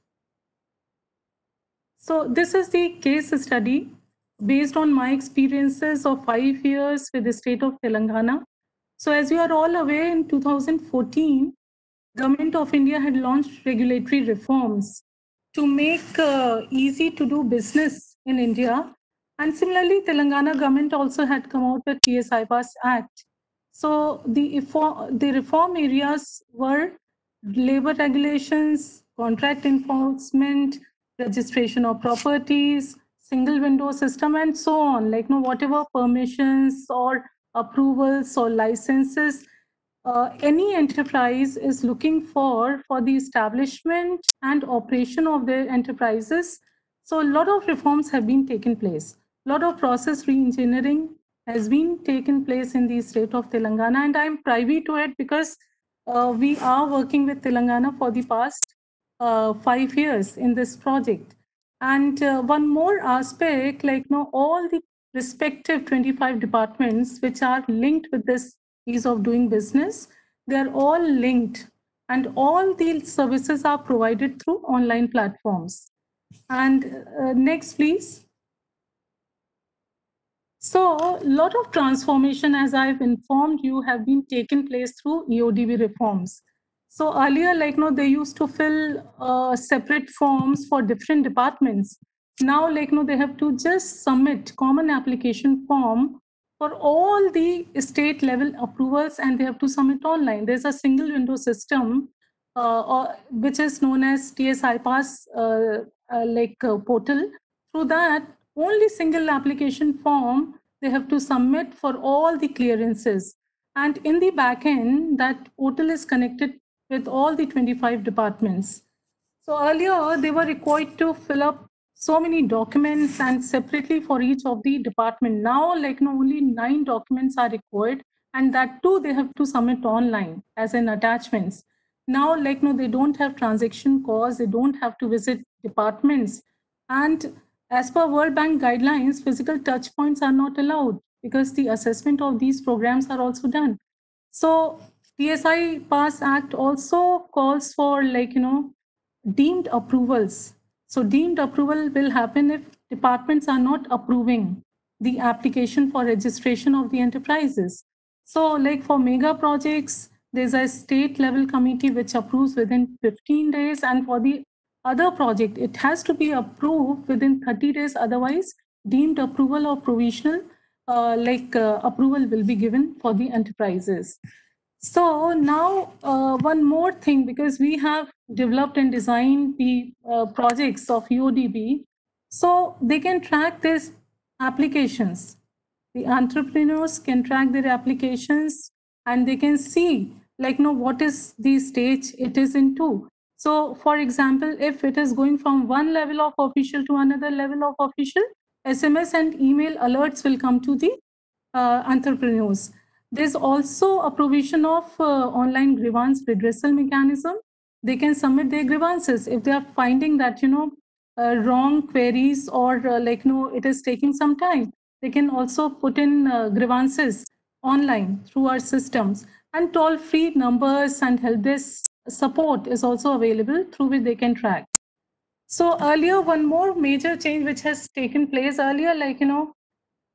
S5: So this is the case study based on my experiences of 5 years with the state of Telangana. So as you are all aware, in 2014, Government of India had launched regulatory reforms to make easy to do business in India. And similarly, Telangana government also had come out with PSI Pass Act. So the reform areas were labor regulations, contract enforcement, registration of properties, single window system, and so on. Whatever permissions or approvals or licenses any enterprise is looking for the establishment and operation of their enterprises. So a lot of reforms have been taken place. A lot of process re-engineering has been taken place in the state of Telangana, and I'm privy to it because we are working with Telangana for the past 5 years in this project. And one more aspect, like all the respective 25 departments which are linked with this ease of doing business, they are all linked, and all these services are provided through online platforms. And next, please. So a lot of transformation, as I've informed you, have been taken place through EODB reforms. So earlier, they used to fill separate forms for different departments. Now, they have to just submit common application form for all the state level approvals, and they have to submit online. There's a single window system, which is known as TSI Pass portal. Through that, only single application form they have to submit for all the clearances. And in the back end, that portal is connected with all the 25 departments. So earlier, they were required to fill up so many documents and separately for each of the department. Now, only 9 documents are required, and that too they have to submit online as an attachments. Now, they don't have transaction costs, they don't have to visit departments. And as per World Bank guidelines, physical touch points are not allowed because the assessment of these programs are also done. So TSI Pass Act also calls for deemed approvals. So deemed approval will happen if departments are not approving the application for registration of the enterprises. So for mega projects, there's a state level committee which approves within 15 days, and for the other project, it has to be approved within 30 days. Otherwise, deemed approval or provisional approval will be given for the enterprises. So now one more thing, because we have developed and designed the projects of EODB, so they can track these applications. The entrepreneurs can track their applications, and they can see what is the stage it is into. So for example, if it is going from one level of official to another level of official, SMS and email alerts will come to the entrepreneurs. There's also a provision of online grievance redressal mechanism. They can submit their grievances if they are finding that wrong queries, or it is taking some time. They can also put in grievances online through our systems, and toll-free numbers and help desk support is also available through which they can track. So earlier, one more major change which has taken place earlier,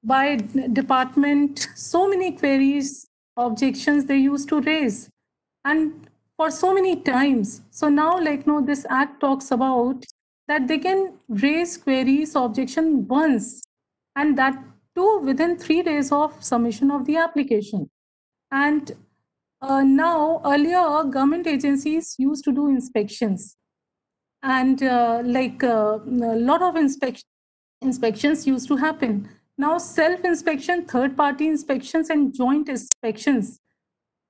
S5: by department, so many queries, objections they used to raise, and for so many times. So now this act talks about that they can raise queries, objection once, and that too within 3 days of submission of the application. And now earlier government agencies used to do inspections, and a lot of inspections used to happen. Now self-inspection, third-party inspections, and joint inspections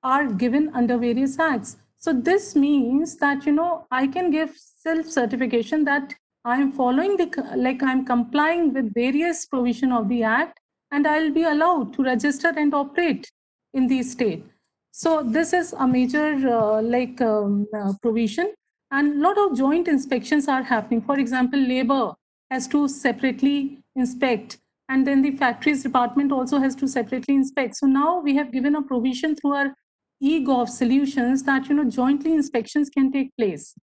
S5: are given under various acts. So this means that I can give self-certification that I'm following I'm complying with various provision of the act, and I'll be allowed to register and operate in the state. So this is a major provision, and a lot of joint inspections are happening. For example, labor has to separately inspect, and then the factories department also has to separately inspect. So now we have given a provision through our eGov solutions that jointly inspections can take place.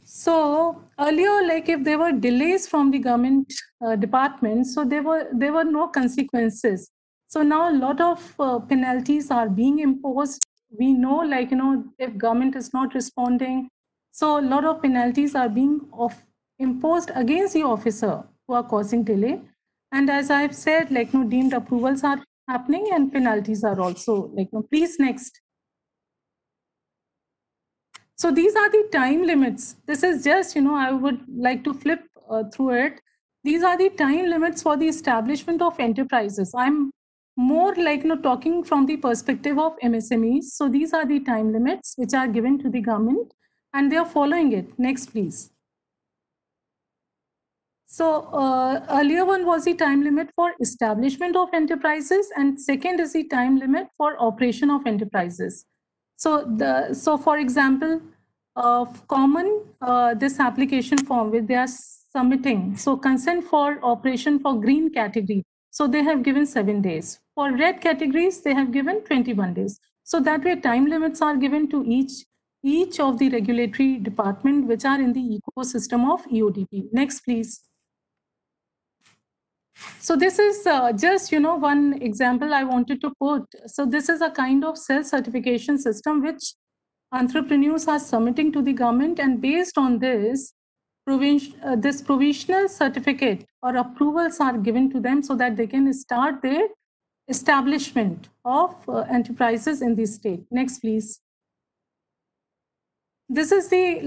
S5: So earlier, if there were delays from the government departments, so there were no consequences. So now a lot of penalties are being imposed. We know if government is not responding, so a lot of penalties are being imposed against the officer who are causing delay. And as I've said, deemed approvals are happening, and penalties are also please next. So these are the time limits. This is just, I would like to flip through it. These are the time limits for the establishment of enterprises. I'm more like talking from the perspective of MSMEs. So these are the time limits which are given to the government, and they are following it. Next, please. So earlier one was the time limit for establishment of enterprises, and second is the time limit for operation of enterprises. So for example, common this application form which they are submitting. So consent for operation for green category. So they have given 7 days. For red categories, they have given 21 days. So that way time limits are given to each of the regulatory department which are in the ecosystem of EODP. Next, please. So this is just, one example I wanted to put. So this is a kind of self-certification system which entrepreneurs are submitting to the government, and based on this, this provisional certificate or approvals are given to them so that they can start their establishment of enterprises in the state. Next, please. This is the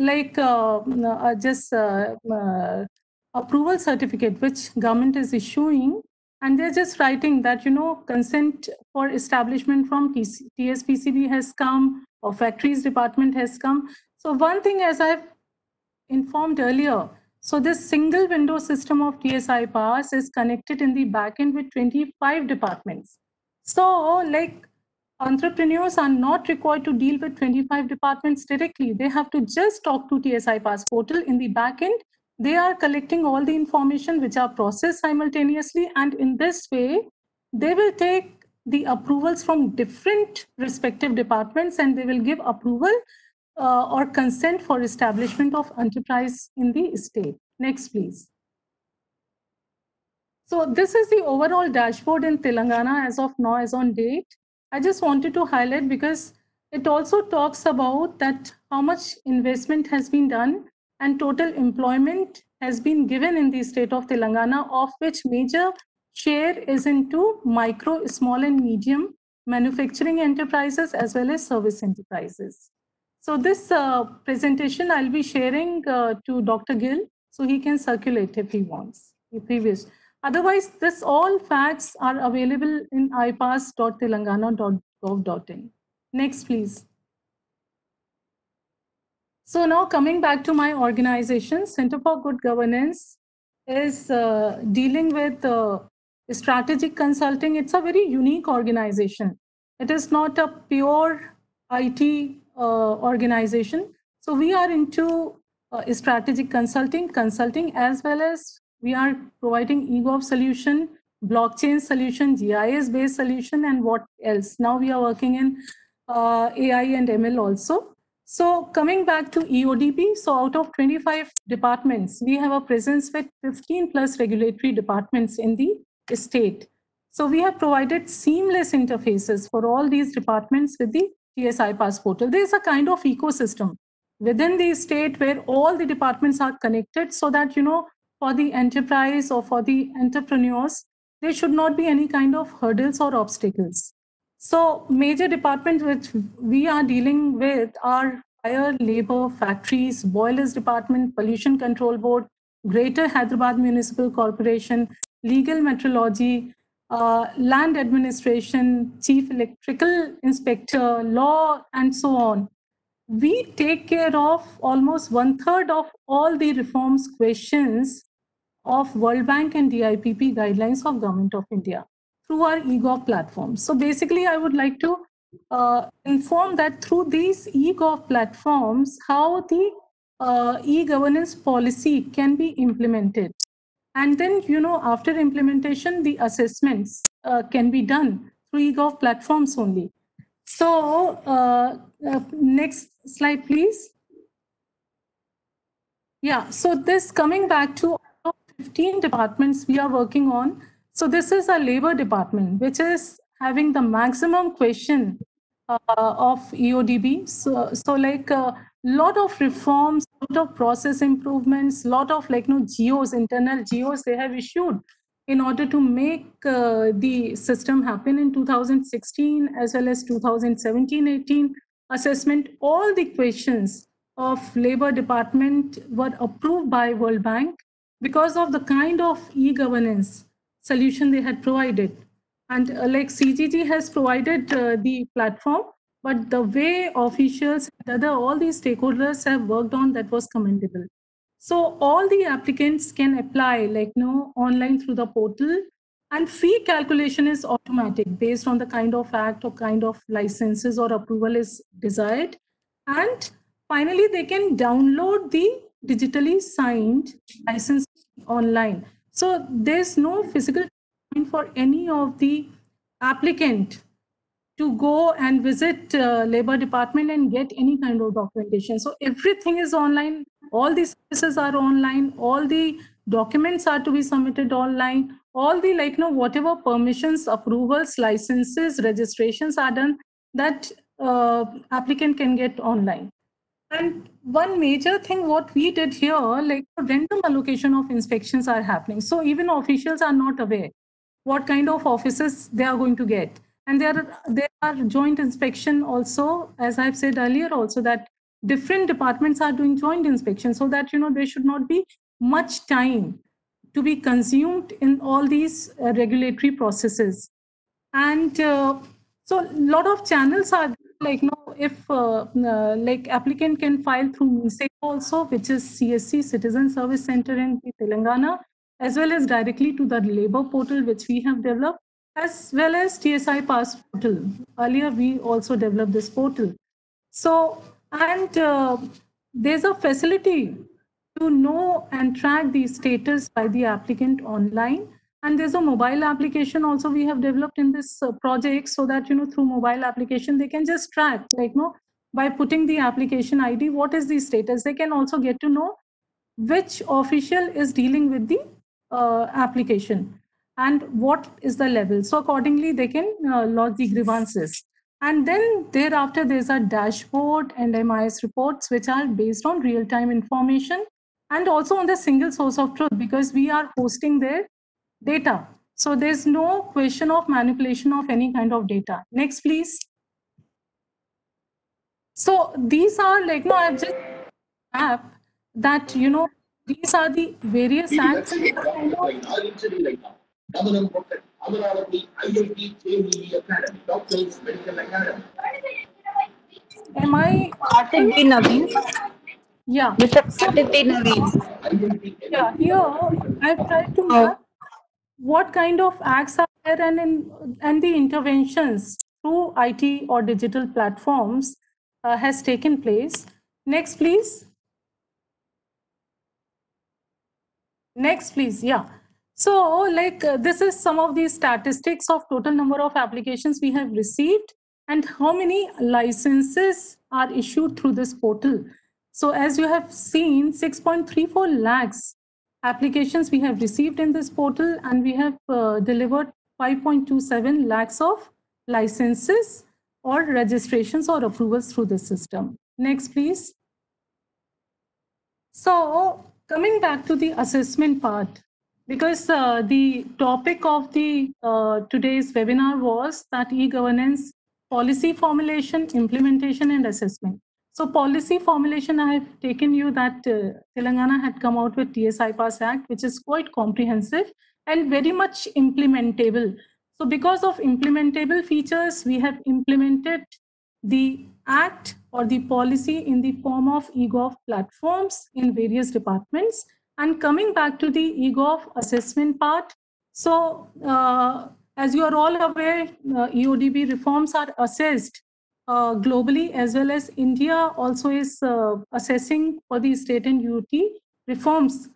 S5: approval certificate which government is issuing, and they're just writing that consent for establishment from TSPCB has come, or factories department has come. So one thing, as I've informed earlier, so this single window system of TSI Pass is connected in the backend with 25 departments. So like entrepreneurs are not required to deal with 25 departments directly. They have to just talk to TSI Pass portal. In the backend, they are collecting all the information which are processed simultaneously, and in this way, they will take the approvals from different respective departments, and they will give approval or consent for establishment of enterprise in the state. Next, please. So this is the overall dashboard in Telangana as of now, as on date. I just wanted to highlight because it also talks about that how much investment has been done and total employment has been given in the state of Telangana, of which major share is into micro, small and medium manufacturing enterprises as well as service enterprises. So this presentation I'll be sharing to Dr. Gill, so he can circulate if he wants, if he wishes. Otherwise, this all facts are available in ipass.telangana.gov.in. Next, please. So now coming back to my organization, Center for Good Governance is dealing with strategic consulting. It's a very unique organization. It is not a pure IT organization. So we are into strategic consulting, as well as we are providing eGov solution, blockchain solution, GIS-based solution, and what else? Now we are working in AI and ML also. So coming back to EODP, so out of 25 departments, we have a presence with 15 plus regulatory departments in the state. So we have provided seamless interfaces for all these departments with the TSI Pass portal. There is a kind of ecosystem within the state where all the departments are connected, so that, for the enterprise or for the entrepreneurs, there should not be any kind of hurdles or obstacles. So major departments which we are dealing with are fire, labor, factories, boilers department, pollution control board, Greater Hyderabad Municipal Corporation, legal metrology, land administration, chief electrical inspector, law, and so on. We take care of almost 1/3 of all the reforms questions of World Bank and DIPP guidelines of Government of India through our eGov platform. So basically, I would like to inform that through these eGov platforms, how the e-governance policy can be implemented. And then, after implementation, the assessments can be done through eGov platforms only. So next slide, please. Yeah, so this coming back to 15 departments we are working on. So this is a labor department, which is having the maximum question of EODB. So like a lot of reforms, lot of process improvements, lot of GOs, internal GOs they have issued in order to make the system happen in 2016 as well as 2017-18 assessment. All the questions of labor department were approved by World Bank because of the kind of e-governance solution they had provided. And like CGG has provided the platform, but the way officials and all these stakeholders have worked on, that was commendable. So all the applicants can apply online through the portal, and fee calculation is automatic based on the kind of act or kind of licenses or approval is desired. And finally, they can download the digitally signed license online. So there's no physical point for any of the applicant to go and visit labor department and get any kind of documentation. So everything is online, all the services are online, all the documents are to be submitted online, all the whatever permissions, approvals, licenses, registrations are done, that applicant can get online. And one major thing what we did here, like random allocation of inspections are happening. So even officials are not aware what kind of offices they are going to get. And there are joint inspection also, as I've said earlier also, that different departments are doing joint inspection, so that there should not be much time to be consumed in all these regulatory processes. And so a lot of channels are if like applicant can file through MISEC also, which is CSC, Citizen Service Center in Telangana, as well as directly to the labor portal which we have developed, as well as TSI Pass portal. Earlier we also developed this portal. So, and there's a facility to know and track the status by the applicant online. And there's a mobile application also we have developed in this project, so that through mobile application they can just track by putting the application ID, what is the status. They can also get to know which official is dealing with the application and what is the level. So accordingly they can lodge the grievances. And then thereafter there's a dashboard and MIS reports which are based on real-time information and also on the single source of truth, because we are hosting their data. So there's no question of manipulation of any kind of data. Next, please. So these are I've just app that these are the various acts. Am I?
S2: Kartik B. Naveen.
S5: Yeah.
S2: Mr. Kartik B. Naveen.
S5: Yeah, here I've tried to map what kind of acts are there and the interventions through IT or digital platforms has taken place. Next, please. Next, please. Yeah. So this is some of the statistics of total number of applications we have received and how many licenses are issued through this portal. So as you have seen, 6.34 lakhs applications we have received in this portal, and we have delivered 5.27 lakhs of licenses or registrations or approvals through this system. Next, please. So coming back to the assessment part, because the topic of the today's webinar was that e-governance, policy formulation, implementation, and assessment. So policy formulation, I have taken you that Telangana had come out with TSI Pass Act, which is quite comprehensive and very much implementable. So because of implementable features, we have implemented the act or the policy in the form of eGov platforms in various departments. And coming back to the eGov assessment part, so as you are all aware, EODB reforms are assessed globally, as well as India also is assessing for the state and UT reforms.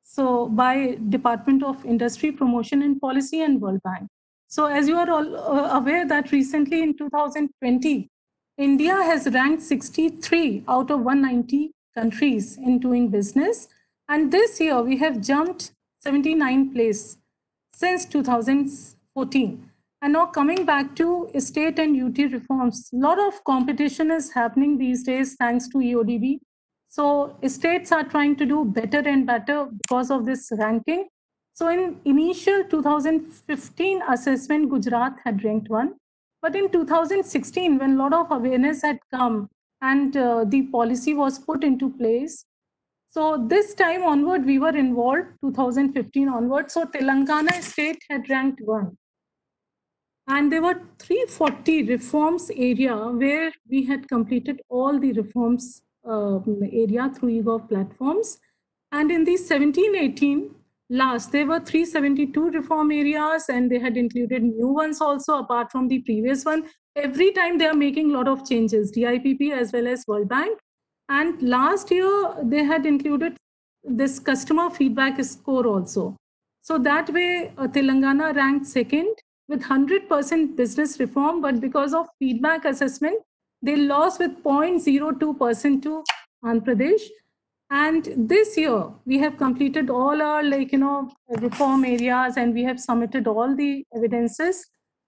S5: So by Department of Industry, Promotion and Policy and World Bank. So as you are all aware that recently in 2020, India has ranked 63 out of 190 countries in doing business. And this year we have jumped 79 place since 2014. And now coming back to state and UT reforms, a lot of competition is happening these days thanks to EODB. So states are trying to do better and better because of this ranking. So in initial 2015 assessment, Gujarat had ranked 1. But in 2016, when a lot of awareness had come and the policy was put into place, so this time onward, we were involved, 2015 onward. So Telangana state had ranked 1. And there were 340 reforms area where we had completed all the reforms area through eGov platforms. And in the 17-18 last, there were 372 reform areas, and they had included new ones also apart from the previous one. Every time they are making a lot of changes, DIPP as well as World Bank. And last year, they had included this customer feedback score also. So that way, Telangana ranked second with 100% business reform, but because of feedback assessment, they lost with 0.02% to Andhra Pradesh. And this year, we have completed all our reform areas, and we have submitted all the evidences,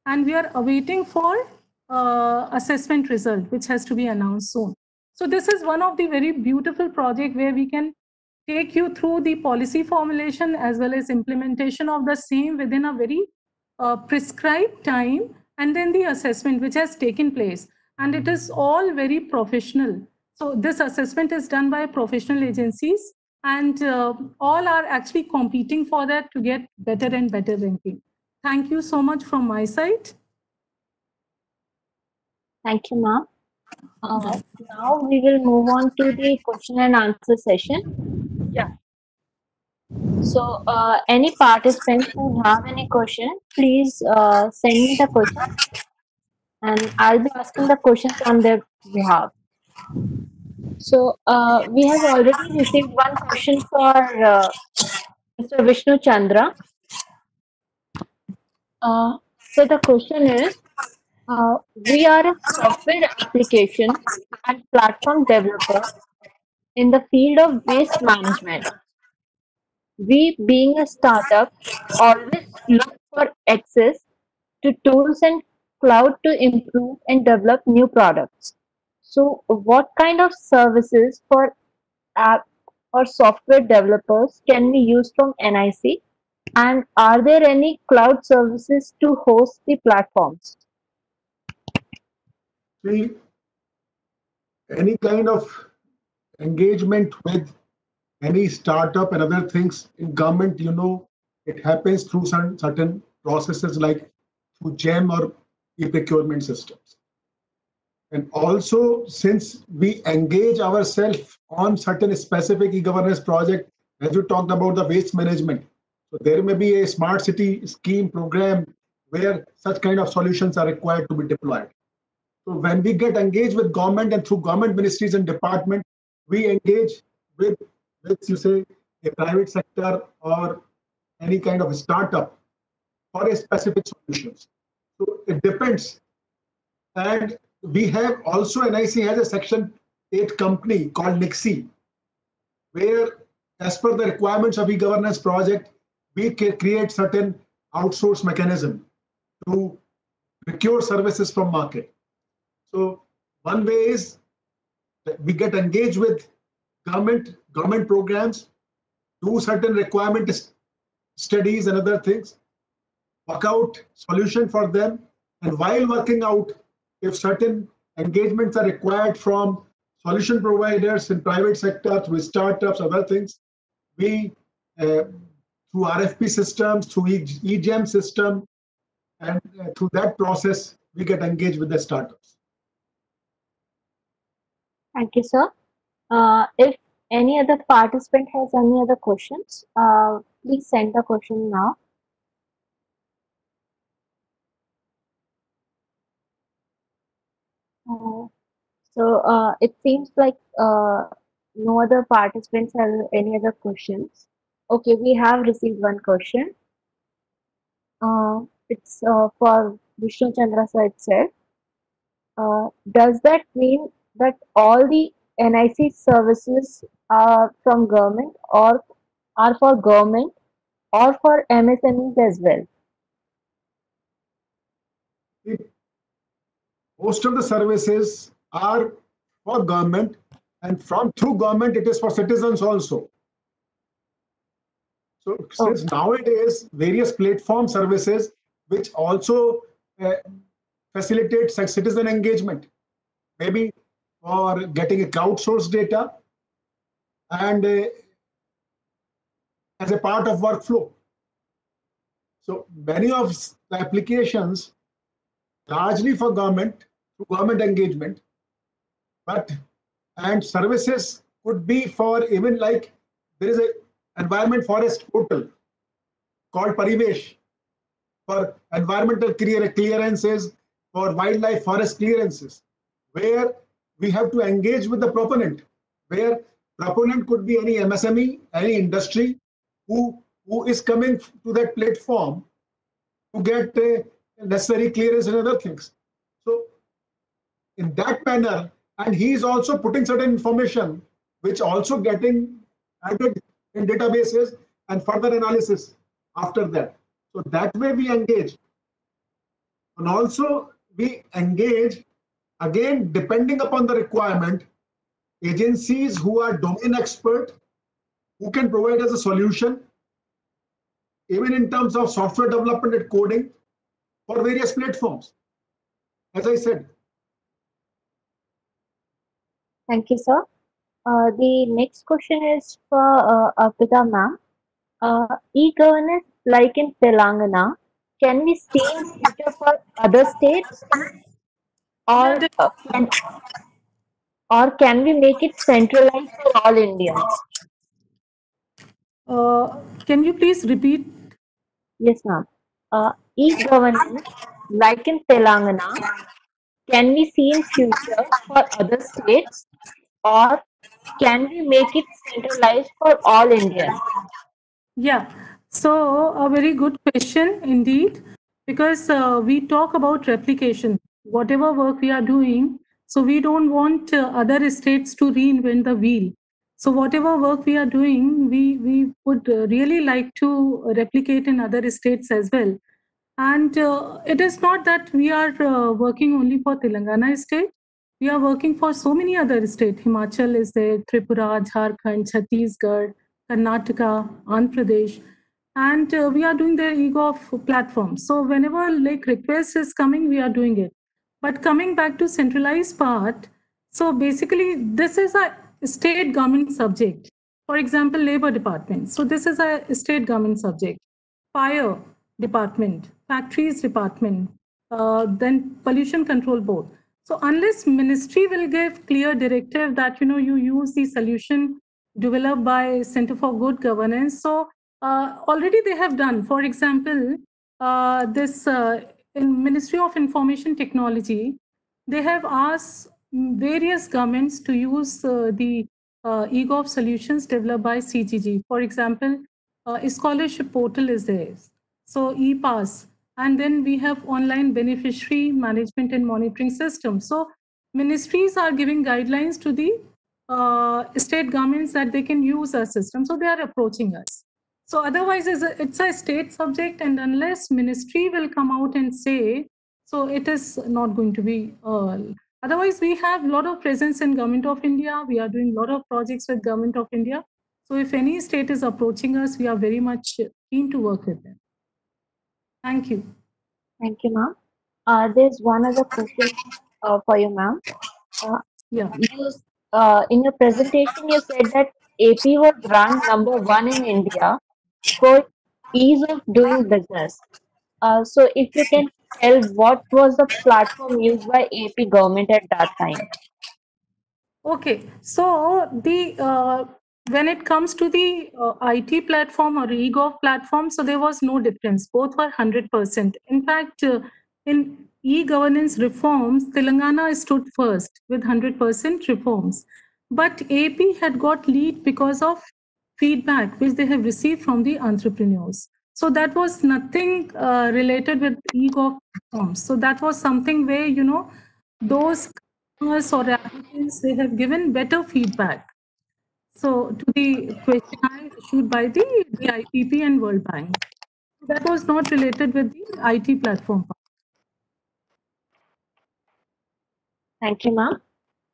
S5: and we are awaiting for assessment result, which has to be announced soon. So this is one of the very beautiful project where we can take you through the policy formulation as well as implementation of the same within a very prescribed time, and then the assessment which has taken place. And it is all very professional. So this assessment is done by professional agencies, and all are actually competing for that to get better and better ranking. Thank you so much from my side.
S2: Thank you, ma'am. Now we will move on to the question and answer session.
S5: Yeah.
S2: So, any participants who have any question, please send me the question, and I'll be asking the questions on their behalf. So, we have already received one question for Mr. Vishnu Chandra. So the question is, we are a software application and platform developer in the field of waste management. We, being a startup, always look for access to tools and cloud to improve and develop new products. So, what kind of services for app or software developers can we use from NIC? And are there any cloud services to host the platforms?
S4: See, any kind of engagement with any startup and other things in government, it happens through certain processes like through GEM or e-procurement systems. And also, since we engage ourselves on certain specific e-governance project, as you talked about the waste management, so there may be a smart city scheme program where such kind of solutions are required to be deployed. So when we get engaged with government and through government ministries and department, we engage with you say, a private sector or any kind of a startup for a specific solutions. So it depends. And we have also, NIC has a Section 8 company called Nixie, where as per the requirements of e-governance project, we create certain outsource mechanism to procure services from market. So one way is that we get engaged with government programs, do certain requirement studies and other things, work out solution for them, and while working out, if certain engagements are required from solution providers in private sector, through startups, other things, we through RFP systems, through eGEM system, and through that process, we get engaged with the startups.
S2: Thank you, sir. If any other participant has any other questions, please send the question now. So it seems like no other participants have any other questions. Okay, we have received one question. It's for Vishnu Chandra sir itself. Does that mean that all the NIC services are from government or are for government or for MSMEs as well?
S4: Most of the services are for government, and through government, it is for citizens also. So since nowadays, various platform services, which also facilitate citizen engagement, maybe for getting a crowdsourced data and as a part of workflow. So many of the applications largely for government, through government engagement, and services could be for even like there is a environment forest portal called Parivesh for environmental clearances, for wildlife forest clearances, where we have to engage with the proponent, where proponent could be any MSME, any industry who is coming to that platform to get necessary clearance and other things. So in that manner, and he is also putting certain information which also getting added in databases and further analysis after that. So that way we engage. And also we engage, again, depending upon the requirement, agencies who are domain expert, who can provide us a solution, even in terms of software development and coding for various platforms. As I said.
S2: Thank you, sir. The next question is for Arpita ma'am. E-governance, like in Telangana, can we see in future for other states,
S5: Yeah,
S2: or can we make it centralized for all Indians?
S5: can you please repeat?
S2: Yes, ma'am. E-governance, like in Telangana, can we see in future for other states, or can we make it centralized for all Indians?
S5: Yeah, so a very good question indeed, because we talk about replication, whatever work we are doing. So we don't want other states to reinvent the wheel. So whatever work we are doing, we would really like to replicate in other states as well. And it is not that we are working only for Telangana state. We are working for so many other states. Himachal is there, Tripura, Jharkhand, Chhattisgarh, Karnataka, Andhra Pradesh, and we are doing their eGov platform. So whenever like request is coming, we are doing it. But coming back to centralized part, so basically this is a state government subject. For example, labor department. So this is a state government subject. Fire department, factories department, then pollution control board. So unless ministry will give clear directive that you use the solution developed by Center for Good Governance, so already they have done. For example, this in Ministry of Information Technology, they have asked various governments to use the eGov solutions developed by CGG. For example, a scholarship portal is there. So ePass, and then we have online beneficiary management and monitoring system. So ministries are giving guidelines to the state governments that they can use our system. So they are approaching us. So otherwise, it's a state subject, and unless ministry will come out and say, so it is not going to be. Otherwise, we have a lot of presence in Government of India. We are doing a lot of projects with Government of India. So if any state is approaching us, we are very much keen to work with them. Thank you.
S2: Thank you, ma'am. There's one other question for you, ma'am.
S5: Yeah.
S2: In your presentation, you said that AP was ranked number one in India for ease of doing business. So if you can tell what was the platform used by AP government at that time?
S5: Okay, so the when it comes to the IT platform or eGov platform, so there was no difference. Both were 100%. In fact, in e-governance reforms, Telangana stood first with 100% reforms. But AP had got lead because of feedback which they have received from the entrepreneurs. So that was nothing related with eGov platforms. So that was something where, those customers or applicants, they have given better feedback. So to the questionnaire issued by the IPP and World Bank, that was not related with the IT platform.
S2: Thank you, ma'am.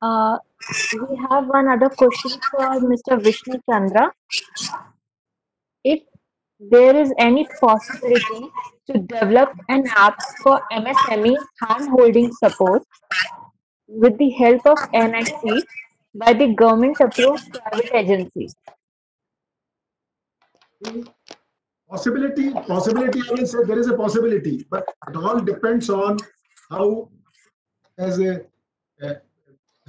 S2: We have one other question for Mr. Vishnu Chandra. If there is any possibility to develop an app for MSME hand-holding support with the help of NIC by the government-approved private agency.
S4: Possibility, I will say there is a possibility, but it all depends on how, as Mrs.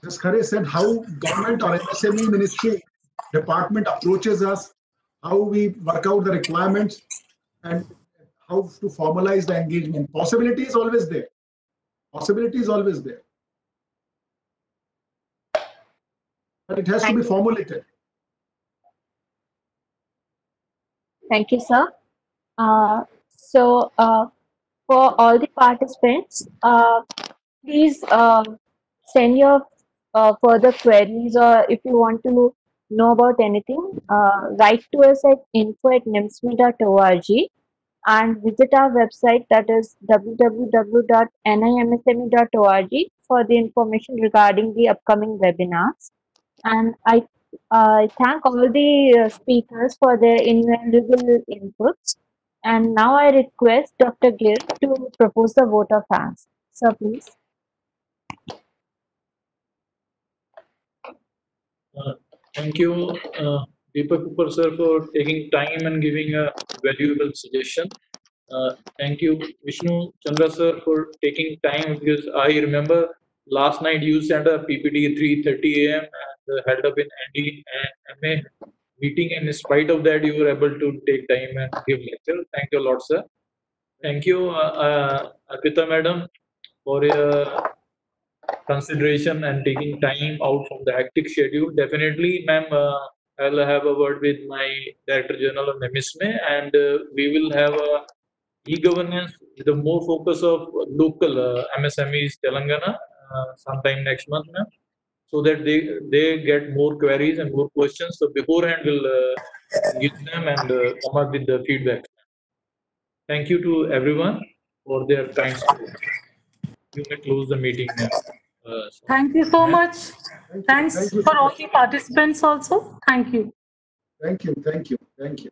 S4: Khare said, how government or MSME ministry department approaches us, how we work out the requirements, and how to formalize the engagement. Possibility is always there. Possibility is always there. But it has to be formulated.
S2: Thank you, sir. For all the participants, please send your further queries, or if you want to know about anything, write to us at info@nimsme.org and visit our website, that is www.nimsme.org, for the information regarding the upcoming webinars. And I thank all the speakers for their invaluable inputs. And now I request Dr. Gill to propose the vote of thanks. Sir, please.
S1: Thank you, Deepak Upar sir, for taking time and giving a valuable suggestion. Thank you, Vishnu Chandra sir, for taking time, because I remember last night you sent a PPT 3:30 a.m. and held up in ND and MA meeting, and in spite of that, you were able to take time and give lecture. Thank you a lot, sir. Thank you, Arpita madam, for your consideration and taking time out from the hectic schedule. Definitely, ma'am, I'll have a word with my Director General of MSME, and we will have a e-governance with a more focus of local MSMEs Telangana sometime next month, ma'am, so that they get more queries and more questions. So beforehand, we'll give them and come up with the feedback. Thank you to everyone for their kind support. You may close the meeting now.
S5: Thank you so much. Thanks
S4: Thank you
S5: for
S4: so
S5: all
S4: much.
S5: the participants also. Thank you.
S4: Thank you. Thank you. Thank you.